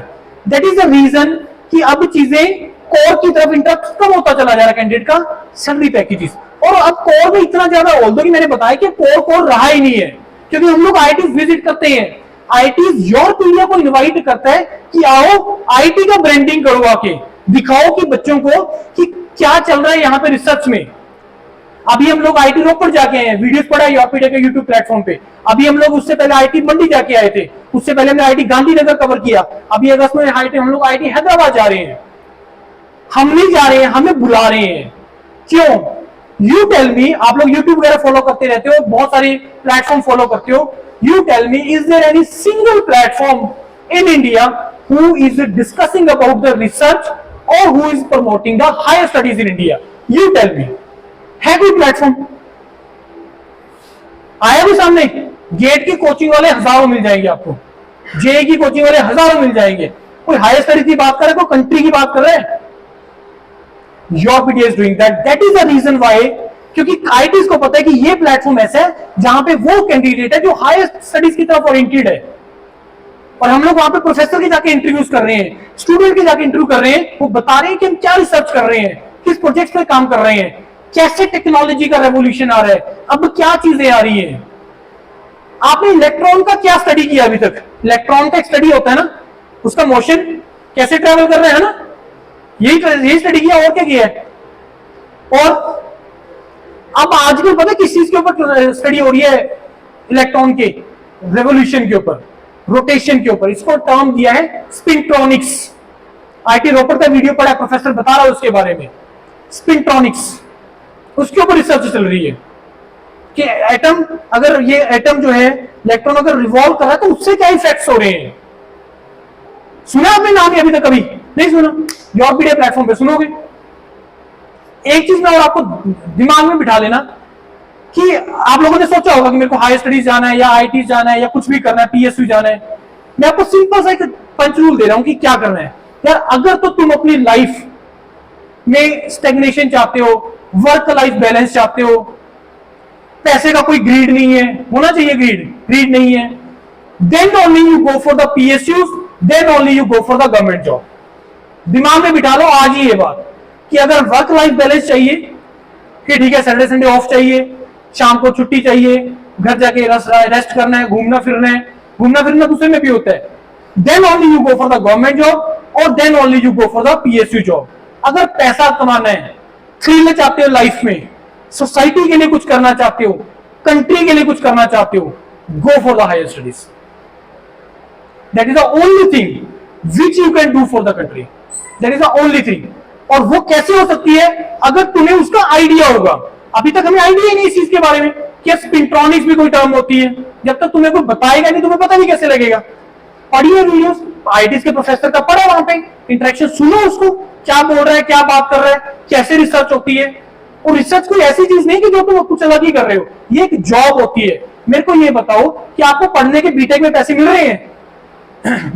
That is the reason कि अब चीजें कोर की तरफ इंटरेस्ट कम होता चला जा रहा है कैंडिडेट का, सैलरी पैकेजेस। और अब कोर में इतना ज्यादा ऑल्दो कि मैंने बताया कि कोर रहा ही नहीं है, क्योंकि हम लोग आईटी विजिट करते हैं। आईटी योरपीडिया को इनवाइट करता है कि आओ आईटी का ब्रांडिंग करो, आके दिखाओ कि बच्चों को कि क्या चल रहा है यहाँ पे रिसर्च में। अभी हम लोग आईटी रोपड़ जाके आए हैं, वीडियोस पड़ा है योरपीडिया के यूट्यूब प्लेटफॉर्म पे। अभी हम लोग उससे पहले आईटी मंडी जाके आए थे, उससे पहले हमने आईटी गांधीनगर कवर किया। अभी अगस्त में हम लोग आईटी हैदराबाद जा रहे हैं। हम नहीं जा रहे हैं, हमें बुला रहे हैं। क्यों? You tell me. आप लोग यूट्यूब वगैरह फॉलो करते रहते हो, बहुत सारे प्लेटफॉर्म फॉलो करते हो। You tell me, is there any single platform in India who is discussing about the research और who is promoting the higher studies in India? You tell me, है कोई प्लेटफॉर्म? आया भी सामने? गेट की coaching वाले हजारों मिल जाएंगे आपको, जेई की कोचिंग वाले हजारों मिल जाएंगे। कोई हायर स्टडीज की बात करे, कोई कंट्री की बात कर रहे हैं? Yourpedia is doing that. That is the reason why, क्योंकि आईटीज को पता है कि ये प्लेटफॉर्म ऐसा है जहां पे वो कैंडिडेट है जो हायर स्टडीज की तरफ ओरिएंटेड है। और हम लोग वहां पे प्रोफेसर के जाके इंटरव्यूज कर रहे हैं, स्टूडेंट के जाके इंटरव्यू कर रहे हैं। वो बता रहे हैं कि हम क्या रिसर्च कर रहे हैं, किस प्रोजेक्ट पे काम कर रहे हैं, कैसे टेक्नोलॉजी का रेवोल्यूशन आ रहा है, अब क्या चीजें आ रही हैं। आपने इलेक्ट्रॉन का क्या स्टडी किया अभी तक? इलेक्ट्रॉन का एक स्टडी होता है ना, उसका मोशन कैसे ट्रेवल कर रहे हैं ना, यही स्टडी किया। और क्या किया है? और अब आजकल पता है किस चीज के ऊपर स्टडी हो रही है? इलेक्ट्रॉन के रेवोल्यूशन के ऊपर। रोटेशन के ऊपर। इसको टर्म दिया है स्पिंट्रॉनिक्स। आईटी रोपर का वीडियो पढ़ा, प्रोफेसर बता रहा है उसके बारे में, स्पिंट्रॉनिक्स, उसके ऊपर रिसर्च चल रही है कि एटम, अगर ये एटम जो है इलेक्ट्रॉन अगर रिवॉल्व कर रहा है तो उससे क्या इफेक्ट्स हो रहे हैं। सुना आपने नाम अभी तक? कभी नहीं सुना? जॉब मीडिया प्लेटफॉर्म पे सुनोगे। एक चीज में और आपको दिमाग में बिठा लेना कि आप लोगों ने सोचा होगा कि मेरे को हायर स्टडीज जाना है या आईटी जाना है या कुछ भी करना है, पीएसयू जाना है। मैं आपको सिंपल सा एक पंच रूल दे रहा हूं कि क्या करना है यार। अगर तो तुम अपनी लाइफ में स्टेग्नेशन चाहते हो, वर्क लाइफ बैलेंस चाहते हो, पैसे का कोई ग्रीड नहीं है, होना चाहिए ग्रीड नहीं है, then only you go for the PSUs, then only you go for the government job. दिमाग में बिठा लो आज ही ये बात कि अगर वर्क लाइफ बैलेंस चाहिए कि ठीक है सैटरडे संडे ऑफ चाहिए, शाम को छुट्टी चाहिए, घर जाके रेस्ट करना है, घूमना फिरना दूसरे में भी होता है, then only you go for the government job और then only you go for the PSU job. अगर पैसा कमाना है, थ्रिल चाहते हो लाइफ में, सोसाइटी के लिए कुछ करना चाहते हो, कंट्री के लिए कुछ करना चाहते हो, go for the higher studies. That is the only thing which you can do for the country. That is the only thing. और वो कैसे हो सकती है? अगर तुम्हें उसका आइडिया होगा। अभी तक हमें आइडिया ही नहीं इस चीज के बारे में कि स्पिंट्रॉनिक्स भी कोई टर्म होती है। जब तक तुम्हें कोई बताएगा नहीं, तुम्हें पता नहीं कैसे लगेगा। पढ़िए वीडियोस, आईटी के प्रोफेसर का पढ़ो, वहां पे इंटरेक्शन सुनो, उसको क्या बोल रहा है, क्या बात कर रहा है, कैसे रिसर्च होती है। और रिसर्च कोई ऐसी चीज नहीं कि जो तुम कुछ अलग ही कर रहे हो, ये एक जॉब होती है। मेरे को ये बताओ कि आपको पढ़ने के बीटेक में पैसे मिल रहे हैं?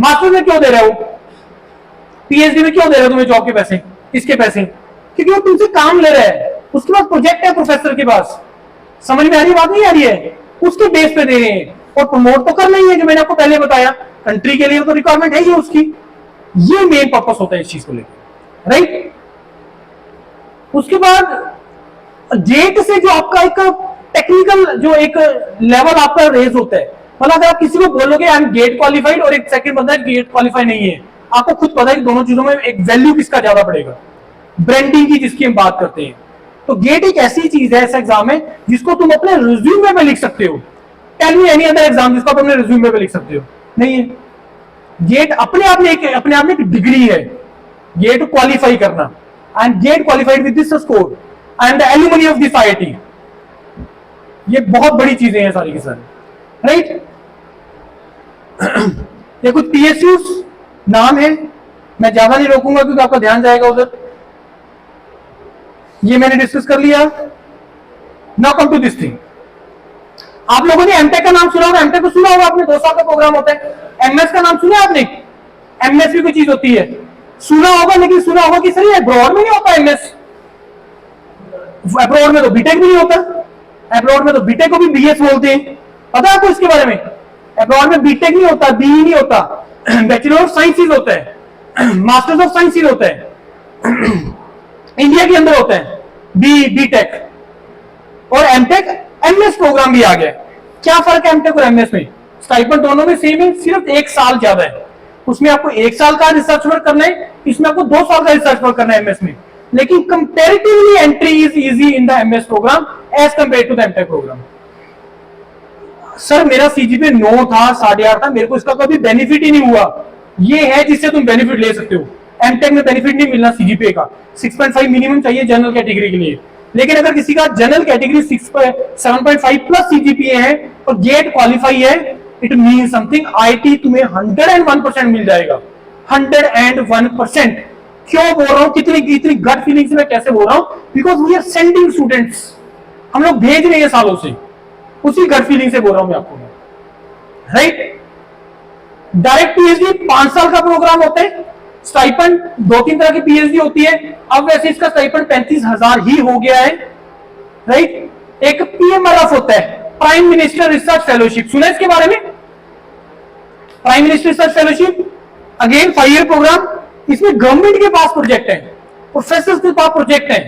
मास्टर में क्यों दे रहे हो? पीएचडी में क्यों दे रहे हो तुम्हें जॉब के पैसे? इसके पैसे क्योंकि वो तुमसे काम ले रहा है, उसके पास प्रोजेक्ट है प्रोफेसर के पास। समझ में आ रही बात? नहीं आ रही है? उसके बेस पे दे रहे हैं। और प्रमोट तो करना ही है, जो मैंने आपको पहले बताया, कंट्री के लिए तो रिक्वायरमेंट है ही उसकी। ये मेन पर्पस होता है इस चीज को लेकर, राइट। उसके बाद गेट से जो आपका एक टेक्निकल जो एक लेवल आपका रेज होता है, मतलब अगर आप किसी को बोलोगे आई एम गेट क्वालिफाइड और एक सेकंड बंदा गेट क्वालिफाई नहीं है, आपको खुद पता है कि दोनों चीजों में एक वैल्यू किसका ज्यादा पड़ेगा। ब्रांडिंग की जिसकी हम बात करते हैं, तो गेट एक ऐसी चीज है, ऐसा एग्जाम है जिसको तुम अपने रिज्यूमे में लिख सकते हो। Tell me any other exam जिसको आप अपने रिज्यूमे में लिख सकते हो? नहीं है। गेट अपने आप में एक डिग्री है, गेट क्वालिफाई करना। And GATE qualified with this score and the alumni of this IIT. ये बहुत बड़ी चीजें हैं सारी की सारी, राइट। ये कुछ पीएसयूज नाम है, मैं ज्यादा नहीं रोकूंगा क्योंकि आपका ध्यान जाएगा उधर। ये मैंने डिस्कस कर लिया। Now come to this thing. आप लोगों ने एमटेक का नाम सुना होगा, एमटेक को सुना होगा आपने, 2 साल का प्रोग्राम होता है। एमएस का नाम सुना है आपने? एमएस भी कोई चीज होती है, सुना होगा, लेकिन सुना होगा कि सर ये अब्रॉड में नहीं होता एमएस। अब्रॉड में तो बीटेक भी नहीं होता, अब्रॉड में तो बीटेक को भी बीएस बोलते हैं। पता है आपको इसके बारे में? अब्रॉड में बीटेक नहीं होता, बीई नहीं होता, बैचलर ऑफ साइंसेज होता है, मास्टर्स ऑफ साइंसेज होता है। इंडिया के अंदर होता है बीटेक और एमटेक। एमएस प्रोग्राम भी आ गया। क्या फर्क है एमटेक और एमएस में? स्टाइपेंड दोनों में सेम है, सिर्फ 1 साल ज्यादा है। उसमें आपको 1 साल का रिसर्च वर्क करना है, इसमें आपको 2 साल का रिसर्च वर्क करना है एमएस में। लेकिन comparatively entry is easy in the MS programme as compare to the MTech programme. Sir मेरा सीजीपीए 9 था, 8.5 था, मेरे को इसका कभी बेनिफिट ही नहीं हुआ। ये है जिससे तुम बेनिफिट ले सकते हो। एमटेक में बेनिफिट नहीं मिलना सीजीपीए का। 6.5 मिनिमम चाहिए जनरल कैटेगरी के लिए। लेकिन अगर किसी का जनरल कैटेगरी 7.5 प्लस सीजीपीए है और गेट क्वालिफाई है, इट मीन समथिंग। आईटी तुम्हें 101% मिल जाएगा, 101%। क्यों बोल रहा हूं, कितनी गट फीलिंग से मैं कैसे बोल रहा हूं? Because we are sending students, हम लोग भेज रहे हैं सालों से, उसी गट फीलिंग से बोल रहा हूं मैं आपको, राइट। डायरेक्ट पीएचडी 5 साल का प्रोग्राम होता है। स्टाइपेंड 2-3 तरह की पीएचडी होती है। अब वैसे इसका स्टाइपेंड 35,000 ही हो गया है, राइट। एक पीएमआरएफ होता है, प्राइम मिनिस्टर रिसर्च फेलोशिप, सुना इसके बारे में? Prime minister research fellowship again 5 year programme. इसमें गवर्नमेंट के पास प्रोजेक्ट है, प्रोफेसर के पास प्रोजेक्ट है।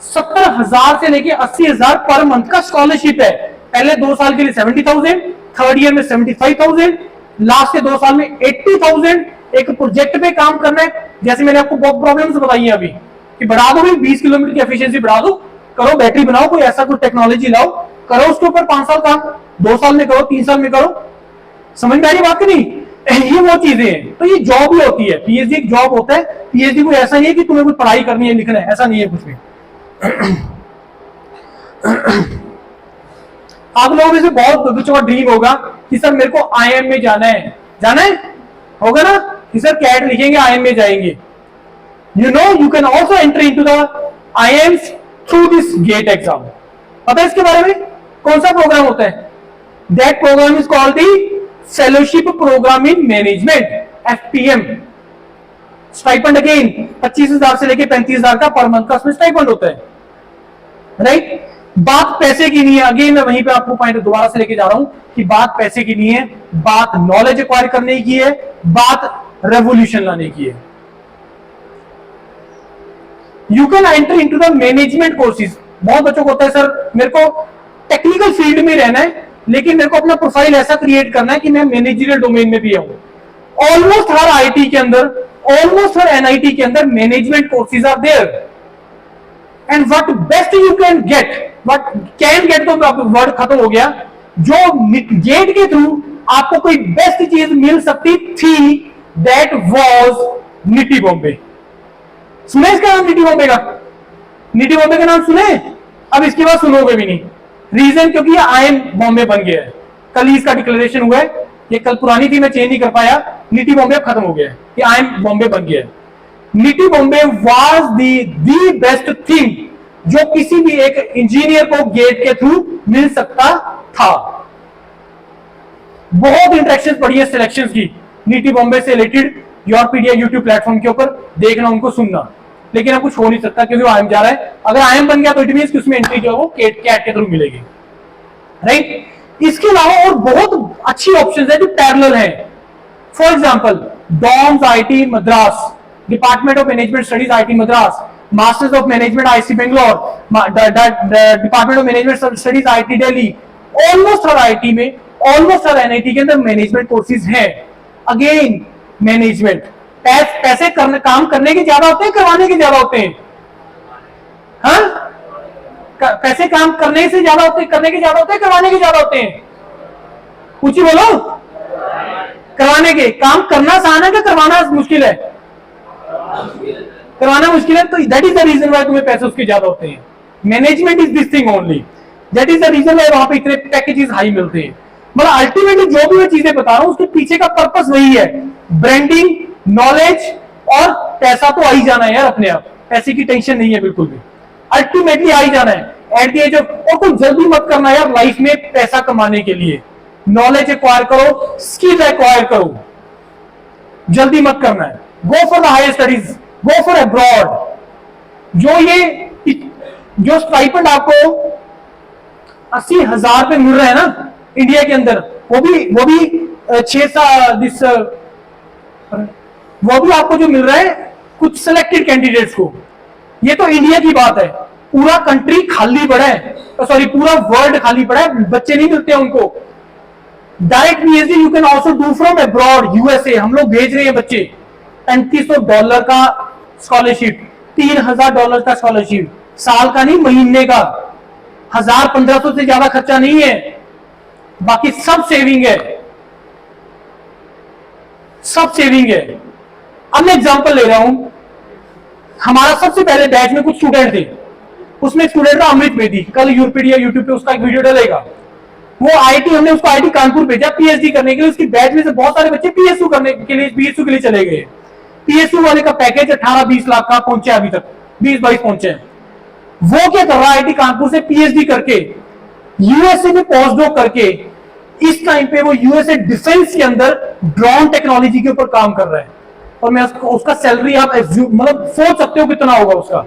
70,000 से लेके 80,000 पर मंथ का स्कॉलरशिप है। पहले 2 साल के लिए 70,000, थर्ड ईयर में 75,000, लास्ट के 2 साल में 80,000। एक प्रोजेक्ट पे काम करना है। जैसे मैंने आपको बहुत प्रॉब्लम्स बताई है अभी कि बढ़ा दो भाई, 20 किलोमीटर की एफिशिएंसी बढ़ा दो, करो बैटरी बनाओ, कोई ऐसा कोई टेक्नोलॉजी लाओ, करो उसके ऊपर 5 साल काम, 2 साल में करो, 3 साल में करो। समझ में आ रही बात नहीं? ये वो चीजें हैं। तो ये जॉब ही होती है, पीएचडी एक जॉब होता है। पीएचडी कोई ऐसा नहीं है कि तुम्हें कुछ पढ़ाई करनी है, लिखना है, ऐसा नहीं है कुछ भी। आप लोगों में से बहुत बच्चों का ड्रीम होगा कि सर मेरे को आईएम में जाना है, जाना है, होगा ना कि सर कैट लिखेंगे आईएम में जाएंगे। You know you can also enter into the IIMs through this GATE exam. पता है इसके बारे में? कौन सा प्रोग्राम होता है? That programme is called the fellowship programme in management, FPM. Stipend again 25,000 से लेके 35,000 का पर मंथ का उसमें स्टाइपेंड होता है, राइट? बात पैसे की नहीं है। अगेन मैं वहीं पे आपको पॉइंट दोबारा से लेके जा रहा हूं कि बात पैसे की नहीं है, बात नॉलेज एक्वायर करने की है, बात रेवोल्यूशन लाने की है। You can enter into the management courses. बहुत बच्चों को होता है सर मेरे को टेक्निकल फील्ड में रहना है, लेकिन मेरे को अपना प्रोफाइल ऐसा क्रिएट करना है कि मैं मैनेजरियल डोमेन में भी आऊं। ऑलमोस्ट हर आईटी के अंदर, ऑलमोस्ट हर एनआईटी के अंदर management courses are there. And what best you can get, what can get तो वर्ड खत्म हो गया। जो गेट के थ्रू आपको कोई बेस्ट चीज मिल सकती थी, दैट वाज निटी बॉम्बे। सुने इसका नाम निटी बॉम्बे का? निटी बॉम्बे का नाम सुने? अब इसके बाद सुनोगे भी नहीं। रीजन क्योंकि ये आईएम बॉम्बे बन गया है, कल ही इसका डिक्लेरेशन हुआ है। ये कल पुरानी थी, मैं चेंज नहीं कर पाया। निटी बॉम्बे खत्म हो गया है, ये आईएम बॉम्बे बन गया है। Nitty Bombay was the best thing जो किसी भी एक इंजीनियर को गेट के थ्रू मिल सकता था। बहुत इंटरेक्शन पड़ी है सिलेक्शन की नीति बॉम्बे से रिलेटेड। योरपीडिया यूट्यूब प्लेटफॉर्म के ऊपर देखना, उनको सुनना। लेकिन अब कुछ हो नहीं सकता क्योंकि वो आईएम जा रहा है। अगर आईएम बन गया तो इट मींस कि उसमें एंट्री जो है वो कैट के थ्रू मिलेगी, राइट? इसके अलावा और बहुत अच्छी ऑप्शंस है जो पैरेलल है। For example DoMS IIT Madras, department of management studies IIT Madras, masters of management IISc Bangalore, department of management studies IIT Delhi. Almost हर आईटी में, ऑलमोस्ट हर एनआईटी के अंदर मैनेजमेंट कोर्सेज हैं। अगेन मैनेजमेंट, पैसे करने, काम करने के ज्यादा होते हैं, करवाने के ज्यादा होते हैं? हाँ, पैसे काम करने से ज्यादा होते हैं, करने के ज्यादा होते हैं, करवाने के ज्यादा होते हैं? पूछी बोलो। करवाने के। काम करना आसान है कि करवाना मुश्किल है? करवाना मुश्किल है, तो that is the reason why तुम्हें पैसे उसके ज्यादा होते हैं। Management is this thing only, that is the reason why वहां पे इतने पैकेजेस हाई मिलते हैं। मतलब अल्टीमेटली जो भी मैं चीजें बता रहा हूं उसके पीछे का पर्पस वही है, ब्रांडिंग, नॉलेज और पैसा तो आ ही जाना है यार अपने आप। पैसे की टेंशन नहीं है बिल्कुल भी, अल्टीमेटली आ ही जाना है एट द एज ऑफ। और कुछ जल्दी मत करना यार लाइफ में पैसा कमाने के लिए। नॉलेज एक्वायर करो, स्किल एक्वायर करो, जल्दी मत करना है। Go for the higher studies, go for abroad. जो स्टाइपेंड आपको 80,000 पे मिल रहा है ना इंडिया के अंदर, वो भी 6 वो भी आपको जो मिल रहा है कुछ सिलेक्टेड कैंडिडेट्स को। ये तो इंडिया की बात है, पूरा कंट्री खाली पड़ा है, सॉरी पूरा वर्ल्ड खाली पड़ा है, बच्चे नहीं मिलते उनको। Direct PhD you can also do from abroad, USA. हम लोग भेज रहे हैं बच्चे। $3500 का स्कॉलरशिप, $3000 का स्कॉलरशिप, साल का नहीं महीने का। 1000-1500 से ज्यादा खर्चा नहीं है, बाकी सब सेविंग है, सब सेविंग है। अब मैं एग्जांपल ले रहा हूं, हमारा सबसे पहले बैच में कुछ स्टूडेंट थे, उसमें एक स्टूडेंट था अमृत बेदी, कल यूपीडिया यूट्यूब पे उसका एक वीडियो डलेगा। वो आईटी, हमने उसको आईटी कानपुर भेजा पीएचडी करने के लिए। उसकी बैच में से बहुत सारे बच्चे पीएसयू करने के लिए, पीएसयू के लिए चले गए। पीएसयू वाले का पैकेज 18-20 लाख का पहुंचे, अभी तक 20-22 पहुंचे। वो क्या कर रहा है, आईटी कानपुर से पीएचडी करके यूएसए में पोस्टडॉक करके इस टाइम पे वो यूएसए डिफेंस के अंदर ड्रोन टेक्नोलॉजी के ऊपर काम कर रहा है। और मैं उसका सैलरी आप मतलब सोच सकते हो कितना होगा उसका।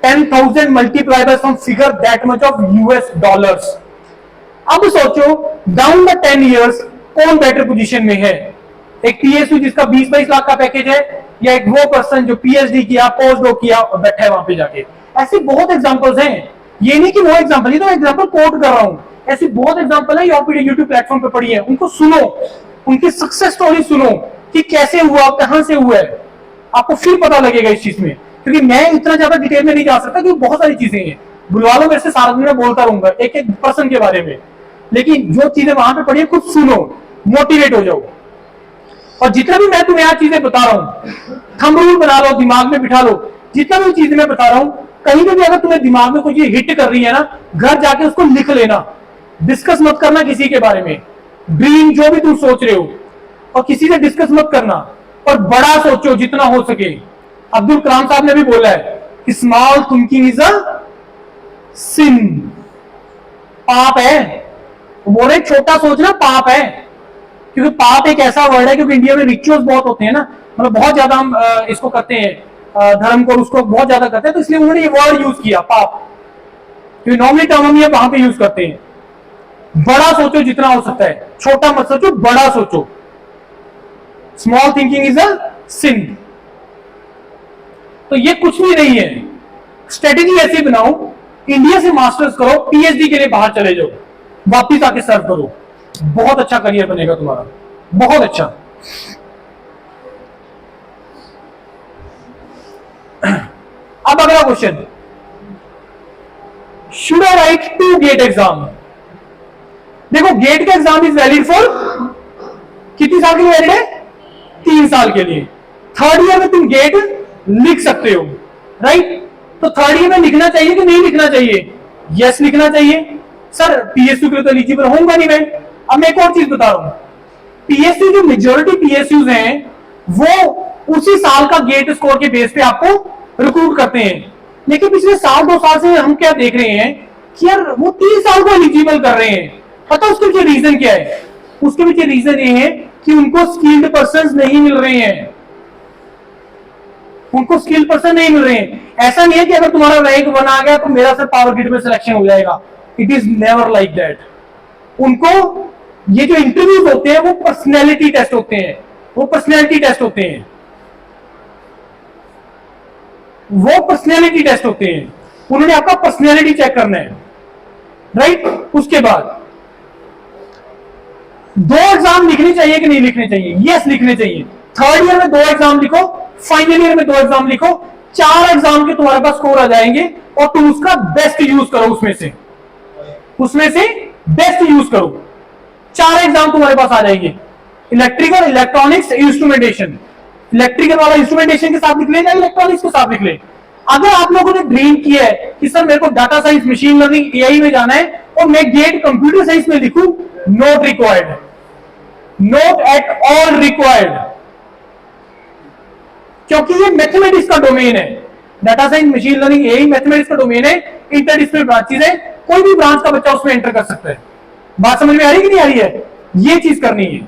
10,000 multiply by some figure that much of US dollars. अब सोचो डाउन द 10 इयर्स कौन बेटर पोजीशन में है, एक पीएसयू जिसका 20-22 लाख का पैकेज है, या एक वो पर्सन जो पीएचडी किया, पोस्टडॉक किया और बैठा है वहां पे जाके। ऐसे बहुत एग्जांपल्स हैं, ये नहीं कि वो एग्जांपल, ये तो एग्जांपल कोट कर रहा हूं। ऐसी बहुत एग्जांपल है योरपीडिया यूट्यूब प्लेटफॉर्म पे पड़ी है, उनको सुनो, उनकी सक्सेस स्टोरी सुनो कि कैसे हुआ, कहां से हुआ है, आपको फिर पता लगेगा इस चीज में। क्योंकि मैं इतना ज्यादा डिटेल में नहीं जा सकता क्योंकि बहुत सारी चीजें हैं। बुलवा लो मेरे से, सारा दिन मैं बोलता रहूंगा एक एक पर्सन के बारे में। लेकिन जो चीजें वहां पे पढ़ी है खुद सुनो, मोटिवेट हो जाओ। और जितना भी मैं तुम्हें यहाँ चीजें बता रहा हूं, थंब रूल बना लो, दिमाग में बिठा लो। जितना भी चीजें मैं बता रहा हूं, कहीं पे भी अगर तुम्हें दिमाग में कोई चीज हिट कर रही है ना, घर जाके उसको लिख लेना। डिस्कस मत करना किसी के बारे में, ड्रीम जो भी तुम सोच रहे हो, और किसी से डिस्कस मत करना, और बड़ा सोचो जितना हो सके। अब्दुल कलाम साहब ने भी बोला है कि स्मॉल थिंकिंग इज अ सिन, पाप है। वो बोल रहे छोटा सोचना पाप है, क्योंकि पाप एक ऐसा वर्ड है, क्योंकि इंडिया में रिचुअल्स बहुत होते हैं ना, मतलब बहुत ज्यादा हम इसको करते हैं, धर्म को उसको बहुत ज्यादा करते हैं, तो इसलिए उन्होंने ये वर्ड यूज किया पाप, क्योंकि नॉर्मली टर्म हम ये वहां पे यूज करते हैं। बड़ा सोचो जितना हो सकता है, छोटा मत सोचो, बड़ा सोचो। स्मॉल थिंकिंग इज अ सिन। तो ये कुछ भी नहीं है, स्ट्रेटेजी ऐसी बनाओ, इंडिया से मास्टर्स करो, पीएचडी के लिए बाहर चले जाओ, वापिस आके सर्व करो, बहुत अच्छा करियर बनेगा तुम्हारा, बहुत अच्छा। अब अगला question, should I write 2 GATE exam? देखो गेट का एग्जाम इज वैलिड फॉर कितनी साल के लिए वैलिड है? 3 साल के लिए। थर्ड ईयर में तुम गेट लिख सकते हो, राइट? तो थर्ड ईयर में लिखना चाहिए कि नहीं लिखना चाहिए? यस लिखना चाहिए। सर पीएसयू के लिए तो एलिजिबल होऊंगा नहीं मैं। अब मैं एक और चीज बता रहा हूं, पीएसयू जो मेजोरिटी पीएसयू हैं वो उसी साल का गेट स्कोर के बेस पे आपको रिक्रूट करते हैं। लेकिन पिछले साल 2 साल से हम क्या देख रहे हैं कि यार वो 3 साल को एलिजिबल कर रहे हैं। पता उसके पीछे रीजन क्या है? उसके पीछे रीजन ये है कि उनको स्किल्ड पर्सन नहीं मिल रहे हैं, उनको स्किल्ड पर्सन नहीं मिल रहे हैं। ऐसा नहीं है कि अगर तुम्हारा रैंक 1 आ गया तो मेरा सिर्फ पावर ग्रिड में सिलेक्शन हो जाएगा। It is never like that. उनको ये जो इंटरव्यूज होते हैं वो पर्सनैलिटी टेस्ट होते हैं, वो पर्सनैलिटी टेस्ट होते हैं, वो पर्सनैलिटी टेस्ट होते हैं। उन्होंने आपका पर्सनैलिटी चेक करना है, राइट? उसके बाद 2 एग्जाम लिखने चाहिए कि नहीं लिखने चाहिए? यस लिखने चाहिए। थर्ड ईयर में 2 एग्जाम लिखो, फाइनल ईयर में 2 एग्जाम लिखो, 4 एग्जाम के तुम्हारे पास स्कोर आ जाएंगे और तुम उसका बेस्ट यूज करो, उसमें से बेस्ट यूज करो। 4 एग्जाम तुम्हारे पास आ जाएंगे, इलेक्ट्रिकल, इलेक्ट्रॉनिक्स, इंस्ट्रूमेंटेशन। इलेक्ट्रिकल वाला इंस्ट्रूमेंटेशन के साथ लिख ले या इलेक्ट्रॉनिक्स के साथ लिख ले। अगर आप लोगों ने ड्रीम किया है कि सर मेरे को data science, machine learning, AI में जाना है और मैं गेट कंप्यूटर साइंस में लिखूं, not required, not at all required, क्योंकि ये मैथमेटिक्स का डोमेन है। Data science, machine learning, AI mathematics का डोमेन है, इंटरडिसिप्लिनरी ब्रांचेस है, कोई भी ब्रांच का बच्चा उसमें एंटर कर सकता है। बात समझ में आ रही कि नहीं आ रही है? ये चीज करनी है।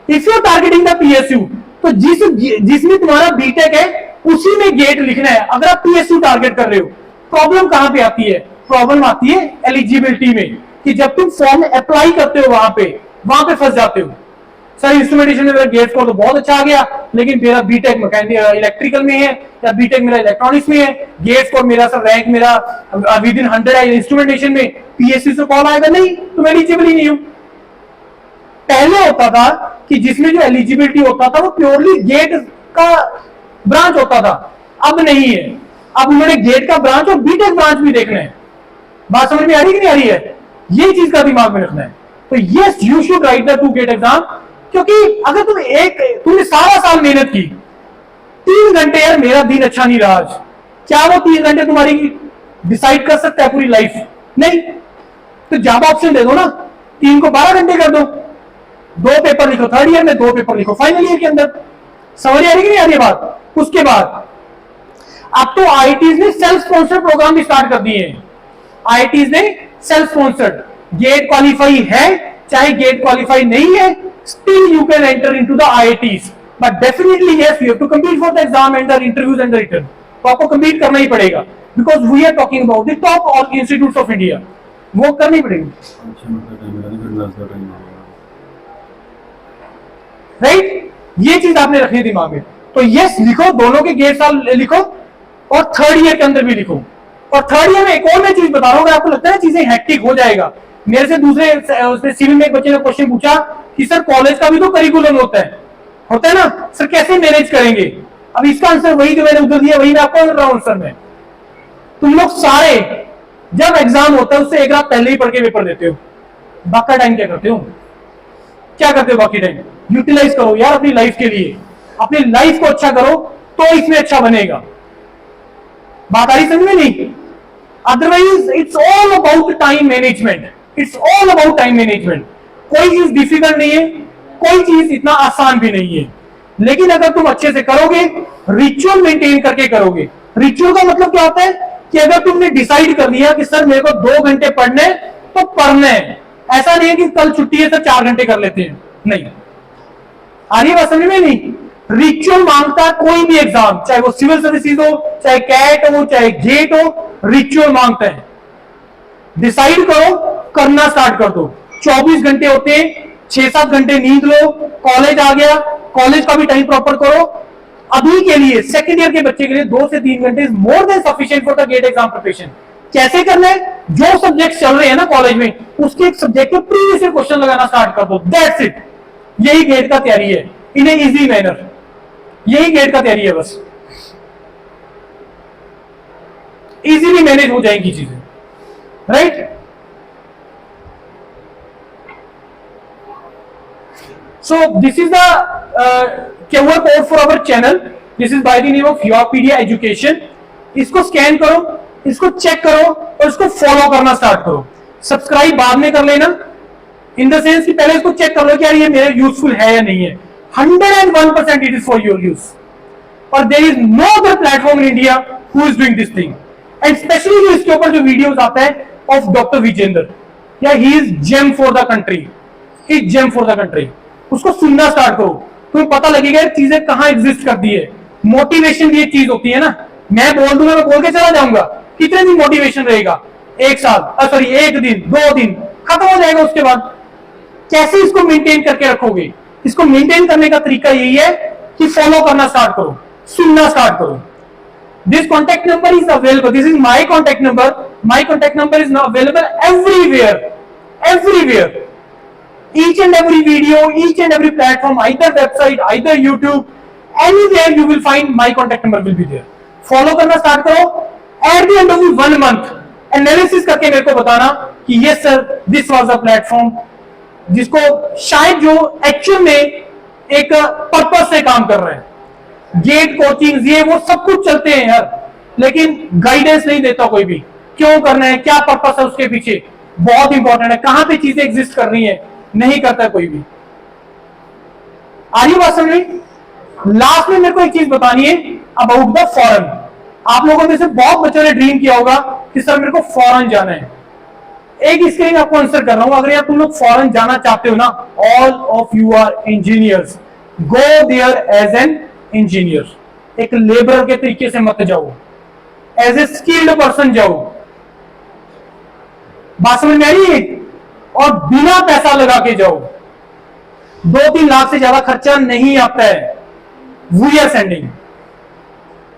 If you are targeting the PSU, तो जिसमें तुम्हारा बीटेक है उसी में गेट लिखना है। अगर आप पीएसयू टारगेट कर रहे हो, प्रॉब्लम कहां पे आती है? प्रॉब्लम आती है एलिजिबिलिटी में, कि जब तुम फॉर्म अप्लाई करते हो वहां पे फंस जाते हो। सर इंस्ट्रूमेंटेशन में मेरा गेट स्कोर तो बहुत अच्छा आ गया, लेकिन मेरा बीटेक मैकेनिकल इलेक्ट्रिकल में है या बीटेक मेरा इलेक्ट्रॉनिक्स में है, गेट स्कोर मेरा सर रैंक मेरा विद इन 100 है इंस्ट्रूमेंटेशन में, पीएसयू से कॉल आएगा नहीं, तुम एलिजिबल ही नहीं हो। पहले होता था कि जिसमें जो एलिजिबिलिटी होता था वो प्योरली गेट का ब्रांच होता था, अब नहीं है। अब उन्होंने गेट का ब्रांच और बीटेक ब्रांच भी देखना है। बात समझ में आ रही कि नहीं आ रही है? ये चीज का दिमाग में रखना है। तो yes you should write the 2 GATE exam, क्योंकि अगर तुमने सारा साल मेहनत की, 3 घंटे, यार मेरा दिन अच्छा नहीं रहा आज, क्या वो 3 घंटे तुम्हारी डिसाइड कर सकता है पूरी लाइफ? नहीं। तो जॉब ऑप्शन दे दो ना, 3 को 12 घंटे कर दो, 2 पेपर लिखो थर्ड ईयर में, 2 पेपर लिखो फाइनल ईयर के अंदर। समझ आ रही कि नहीं आ रही बात? उसके बाद अब तो आईआईटीज ने सेल्फ स्पॉन्सर्ड प्रोग्राम भी स्टार्ट कर दिए हैं। आईआईटीज ने सेल्फ स्पॉन्सर्ड, गेट क्वालिफाई है चाहे गेट क्वालिफाई नहीं है, still you can enter into the IITs, but definitely yes you have to compete for the exam and the interviews and the return। तो आपको compete करना ही पड़ेगा, because we are talking about the top all institutes of India, वो करनी पड़ेगी, right? ये चीज आपने रखनी है दिमाग में। तो यस लिखो, दोनों के गेट साल लिखो और थर्ड ईयर के अंदर भी लिखो। और थर्ड ईयर में एक और मैं चीज बता रहा हूँ, आपको लगता है चीजें हेक्टिक हो जाएगा। मेरे से दूसरे उसने सिविल में एक बच्चे ने क्वेश्चन पूछा कि सर कॉलेज का भी तो करिकुलम होता है ना सर, कैसे मैनेज करेंगे? अब इसका आंसर वही जो मैंने उधर दिया वही मैं आपको कर रहा हूं सर। मैं तुम लोग सारे जब एग्जाम होता है उससे 1 रात पहले ही पढ़ के पेपर देते हो, बाकी टाइम क्या करते हो? क्या करते हो बाकी टाइम? यूटिलाइज करो यार अपनी लाइफ के लिए, अपनी लाइफ को अच्छा करो तो इसमें अच्छा बनेगा। बात आ रही समझ में? नहीं, otherwise it's all about time management, it's all about time management. कोई चीज डिफिकल्ट नहीं है, कोई चीज इतना आसान भी नहीं है, लेकिन अगर तुम अच्छे से करोगे, रिचुअल मेंटेन करके करोगे। रिचुअल का मतलब क्या होता है कि अगर तुमने डिसाइड कर लिया कि सर मेरे को 2 घंटे पढ़ने तो पढ़ने हैं, ऐसा नहीं है कि कल छुट्टी है सर 4 घंटे कर लेते हैं, नहीं। आ रही है बात समझ में? नहीं, रिचुअल मांगता है कोई भी एग्जाम, चाहे वो सिविल सर्विसेज हो, चाहे कैट हो, चाहे गेट हो, रिचुअल मांगता है। डिसाइड करो, करना स्टार्ट कर दो। 24 घंटे होते हैं, 6-7 घंटे नींद लो, कॉलेज आ गया, कॉलेज का भी टाइम प्रॉपर करो। अभी के लिए सेकंड ईयर के बच्चे के लिए 2 से 3 घंटे is more than sufficient for the GATE exam preparation. कैसे करना है? जो सब्जेक्ट चल रहे हैं ना कॉलेज में, उसके एक सब्जेक्ट के प्रीवियस ईयर क्वेश्चन लगाना स्टार्ट कर दो, दैट्स इट। यही गेट का तैयारी है इन ए इजी मैनर, यही गेट का तैयारी है, बस इजीली मैनेज हो जाएंगी चीजें, right? So this is the QR code for our channel. This is by the name of Yourpedia Education. इसको स्कैन करो, इसको चेक करो और इसको फॉलो करना स्टार्ट करो। सब्सक्राइब बाद में कर लेना, इन द सेंस कि पहले इसको चेक कर लो कि यार ये मेरे यूजफुल है या नहीं है। 101% it is for your use, और there is no other platform in India who is doing this thing. And specially जो इसके ऊपर जो वीडियोस आता है ऑफ डॉक्टर विजेंद्र, या he is gem for the country, he is gem for the country. उसको सुनना स्टार्ट करो, तुम्हें पता लगेगा चीजें कहां एग्जिस्ट करती है। मोटिवेशन भी एक चीज होती है ना, मैं बोल दूंगा, मैं बोल के चला जाऊंगा, कितने दिन मोटिवेशन रहेगा? 1 साल, सॉरी 1 दिन, 2 दिन, खत्म हो जाएगा। उसके बाद कैसे इसको मेंटेन करके रखोगे? इसको मेंटेन करने का तरीका यही है कि फॉलो करना स्टार्ट करो, सुनना स्टार्ट करो। This contact number is available, this is my contact number, my contact number is available everywhere, everywhere, each and every video, each and every platform, either website, either YouTube, anywhere you will find my contact number will be there. Follow करना start करो, at the end of the 1 month analysis करके मेरे को बताना कि yes sir, this was a platform जिसको शायद जो एक्चुअल में एक पर्पस से काम कर रहे हैं। गेट कोचिंग ये वो सब कुछ चलते हैं यार, लेकिन गाइडेंस नहीं देता कोई भी, क्यों करना है, क्या पर्पस है उसके पीछे, बहुत इंपॉर्टेंट है, कहां पे चीजें एग्जिस्ट कर रही है, नहीं करता कोई भी। आ रही बात समझ में? लास्ट में मेरे को एक चीज बतानी है अबाउट द फॉरेन। आप लोगों में से बहुत बच्चों ने ड्रीम किया होगा कि सर मेरे को फॉरेन जाना है। एक इसके लिए आपको आंसर कर रहा हूं, अगर यार तुम लोग फॉरेन जाना चाहते हो ना, all of you are engineers, go there as an engineer. एक लेबरर के तरीके से मत जाओ, एज ए स्किल्ड पर्सन जाओ। बात समझ में आई? और बिना पैसा लगा के जाओ, 2-3 लाख से ज्यादा खर्चा नहीं आता है। वी आर सेंडिंग,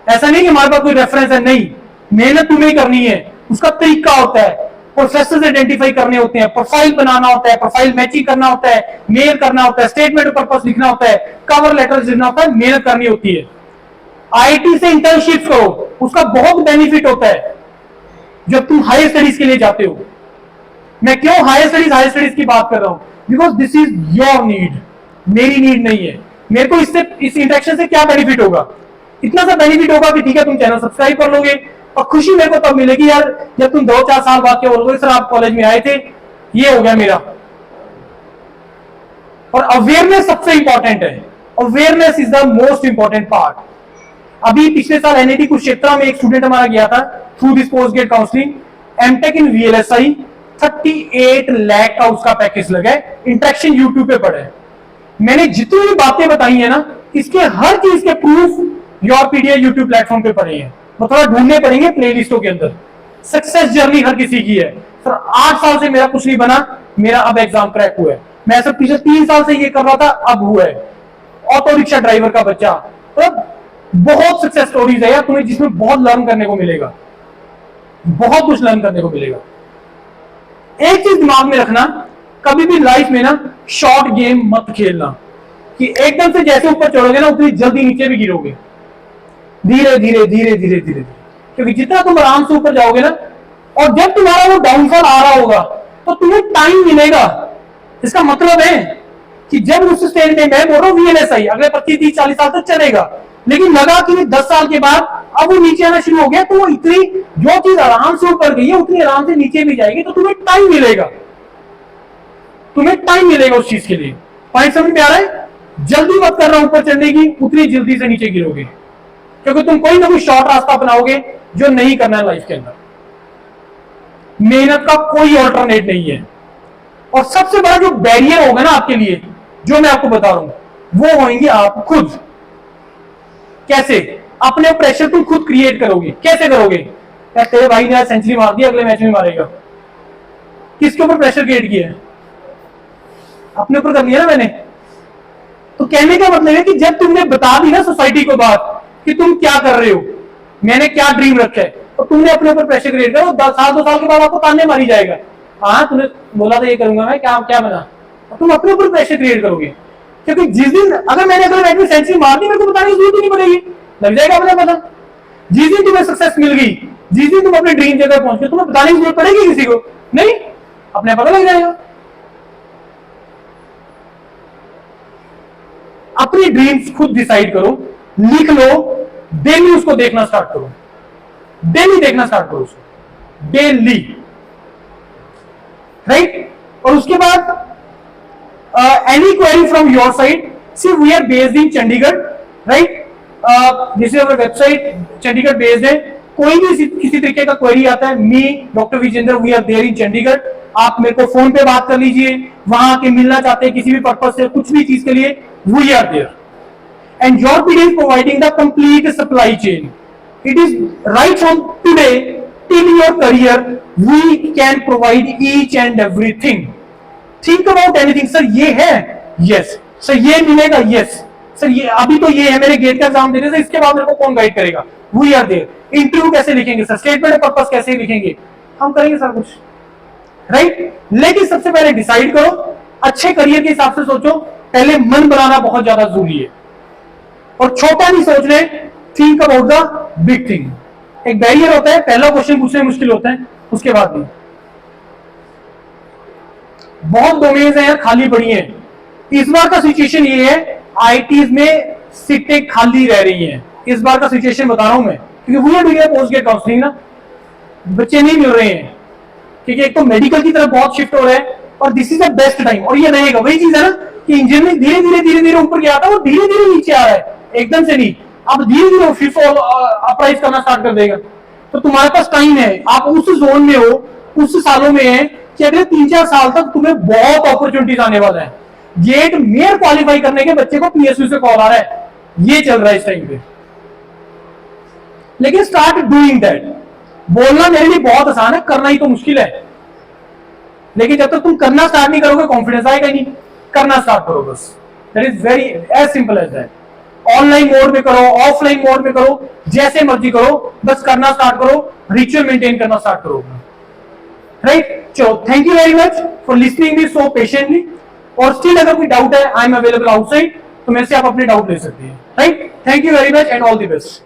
ऐसा नहीं कि हमारे पास कोई रेफरेंस है, नहीं, मेहनत तुम्हें करनी है। उसका तरीका होता है, प्रोसेसेस आइडेंटिफाई करने होते हैं, प्रोफाइल बनाना होता है, प्रोफाइल मैचिंग करना होता है, मेल करना होता है, स्टेटमेंट पर्पस लिखना होता है, कवर लेटर लिखना होता है, मेहनत करनी होती है। आईटी से इंटर्नशिप करो, उसका बहुत बेनिफिट होता है जब तुम हायर स्टडीज के लिए जाते हो। मैं क्यों हायर स्टडीज की बात कर रहा हूं? Because this is your need, मेरी नीड नहीं है। मेरे को इससे, इस इंटरेक्शन से क्या बेनिफिट होगा? इतना सा बेनिफिट होगा कि ठीक है तुम चैनल सब्सक्राइब कर लोगे, और खुशी मेरे को तब मिलेगी यार जब तुम 2-4 साल बाद के बोलोगे सर आप कॉलेज में आए थे, ये हो गया मेरा। और अवेयरनेस सबसे इंपॉर्टेंट है, awareness is the most important part. अभी पिछले साल एनआईटी कुरुक्षेत्र में एक स्टूडेंट हमारा गया था through this post grad counselling, MTech in VLSI, 38 lakh का उसका पैकेज लगा है। इंटरेक्शन यूट्यूब पे पड़ा है। मैंने जितनी भी बातें बताई है ना, इसके हर चीज के प्रूफ योरपीडिया यूट्यूब प्लेटफॉर्म पे पड़े हैं। वो थोड़ा ढूंढने पड़ेंगे प्लेलिस्टों के अंदर। सक्सेस जर्नी हर किसी की है। सर 8 साल से मेरा कुछ नहीं बना, मेरा अब एग्जाम क्रैक हुआ है। मैं सब पिछले 3 साल से ये कर रहा था, अब हुआ है। ऑटो रिक्शा ड्राइवर का बच्चा, तो बहुत सक्सेस स्टोरीज है यार तुम्हें, जिसमें बहुत लर्न करने को मिलेगा, बहुत कुछ लर्न करने को मिलेगा। एक चीज दिमाग में रखना, कभी भी लाइफ में ना शॉर्ट गेम मत खेलना कि एकदम से जैसे ऊपर चढ़ोगे ना उतनी जल्दी नीचे भी गिरोगे। धीरे धीरे धीरे धीरे धीरे, क्योंकि जितना तुम आराम से ऊपर जाओगे ना, और जब तुम्हारा वो डाउनफॉल आ रहा होगा तो तुम्हें टाइम मिलेगा। इसका मतलब है कि जब उस स्टेज में, मैं बोल रहा हूँ VLSI अगले 25 30 40 साल तक चलेगा, लेकिन लगा कि 10 साल के बाद अब वो नीचे आना शुरू हो गया, तो वो इतनी जो चीज आराम से ऊपर गई है उतनी आराम से नीचे भी जाएगी, तो तुम्हें टाइम मिलेगा, तुम्हें टाइम मिलेगा उस चीज के लिए। पॉइंट समझ में आ रहा है? जल्दी मत कर रहा ऊपर चढ़ने की, उतनी जल्दी से नीचे गिरोगे, क्योंकि तुम कोई ना कोई शॉर्ट रास्ता अपनाओगे जो नहीं करना है लाइफ के अंदर। मेहनत का कोई ऑल्टरनेट नहीं है। और सबसे बड़ा जो बैरियर होगा ना आपके लिए, जो मैं आपको बता रहा हूं, वो होंगे आप खुद। कैसे? अपने प्रेशर तुम खुद क्रिएट करोगे। कैसे करोगे? तेरे भाई ने सेंचुरी मार दी, अगले मैच में मारेगा। किसके ऊपर प्रेशर क्रिएट किया है? अपने ऊपर कर लिया ना मैंने। तो कहने का मतलब है कि जब तुमने बता दी ना सोसाइटी को बात कि तुम क्या कर रहे हो, मैंने क्या ड्रीम रखा है, तो तुमने अपने ऊपर प्रेशर क्रिएट करो। 10 साल 2 साल के बाद आपको ताने मारी जाएगा, हाँ तूने बोला था ये करूंगा मैं, क्या क्या बना। तुम अपने ऊपर प्रेशर क्रिएट करोगे, क्योंकि जिस दिन अगर मैंने अगले मैच में सेंचुरी मार दी, मेरे को बताने की जरूरत ही नहीं पड़ेगी, लग जाएगा अपना पता। जिस दिन तुम्हें सक्सेस मिल गई, जिस दिन तुम अपने ड्रीम जगह पहुंच गए, तुम्हें बताने की जरूरत पड़ेगी किसी को नहीं, अपने पता लग जाएगा। अपनी ड्रीम्स खुद डिसाइड करो, लिख लो, डेली उसको देखना स्टार्ट करो, डेली देखना स्टार्ट करो उसको, डेली, राइट। और उसके बाद any query from your side, see we are based in Chandigarh, right, this is our website, Chandigarh based है। कोई भी किसी तरीके का क्वेरी आता है, me doctor Vijender, we are there in Chandigarh. आप मेरे को फोन पे बात कर लीजिए, वहां के मिलना चाहते हैं किसी भी पर्पज से, कुछ भी चीज के लिए, we are there. And your PD is providing the complete supply chain. It is right from today till your career, we can provide each and everything. Think about anything. Sir ये है, yes sir ये मिलेगा, yes sir ये अभी तो ये है, मेरे गेट का एग्जाम देने से, इसके बाद मेरे को कौन गाइड करेगा, वी आर देयर। इंटरव्यू कैसे लिखेंगे सर, स्टेटमेंट ऑफ पर्पस कैसे लिखेंगे, हम करेंगे सर कुछ, राइट। लेकिन सबसे पहले डिसाइड करो, अच्छे करियर के हिसाब से सोचो, पहले मन बनाना बहुत ज्यादा जरूरी है, और छोटा नहीं सोच रहे, think about the big thing. एक बैरियर होता है, पहला क्वेश्चन पूछने मुश्किल होता है, उसके बाद नहीं। बहुत डोमेन्स हैं खाली पड़ी हैं। इस बार का सिचुएशन ये है, आईटीज में सीटें खाली रह रही हैं। इस बार का सिचुएशन बता रहा हूं मैं, क्योंकि वो डूइंग पोस्ट ग्रेड काउंसलिंग ना, बच्चे नहीं मिल रहे हैं, क्योंकि एक तो मेडिकल की तरफ बहुत शिफ्ट हो रहा है, और this is the best time. और ये रहेगा, वही चीज है ना कि इंजीनियरिंग धीरे धीरे धीरे धीरे ऊपर गया था, वो धीरे धीरे नीचे आ रहा है, एकदम से नहीं। अब धीरे धीरे फिर अप्राइज करना स्टार्ट कर देगा। तो तुम्हारे पास टाइम है, आप उस जोन में हो, उस सालों में है कि अगले 3-4 साल तक तुम्हें बहुत अपॉर्चुनिटीज आने वाला है। गेट मेयर क्वालिफाई करने के बच्चे को पीएसयू से कॉल आ रहा है, ये चल रहा है इस टाइम पे। लेकिन स्टार्ट डूइंग दैट। बोलना मेरे लिए बहुत आसान है, करना ही तो मुश्किल है। लेकिन जब तक तुम करना स्टार्ट नहीं करोगे, कॉन्फिडेंस आएगा नहीं। करना स्टार्ट करो बस, that is very as simple as that. Online mode में करो, ऑफलाइन मोड में करो, जैसे मर्जी करो, बस करना स्टार्ट करो, रिचुअल मेंटेन करना स्टार्ट करो, राइट। चलो, thank you very much for listening me so patiently. और स्टिल अगर कोई डाउट है, आई एम अवेलेबल आउटसाइड, तो मेरे से आप अपने डाउट ले सकते हैं, right. Thank you very much and all the best.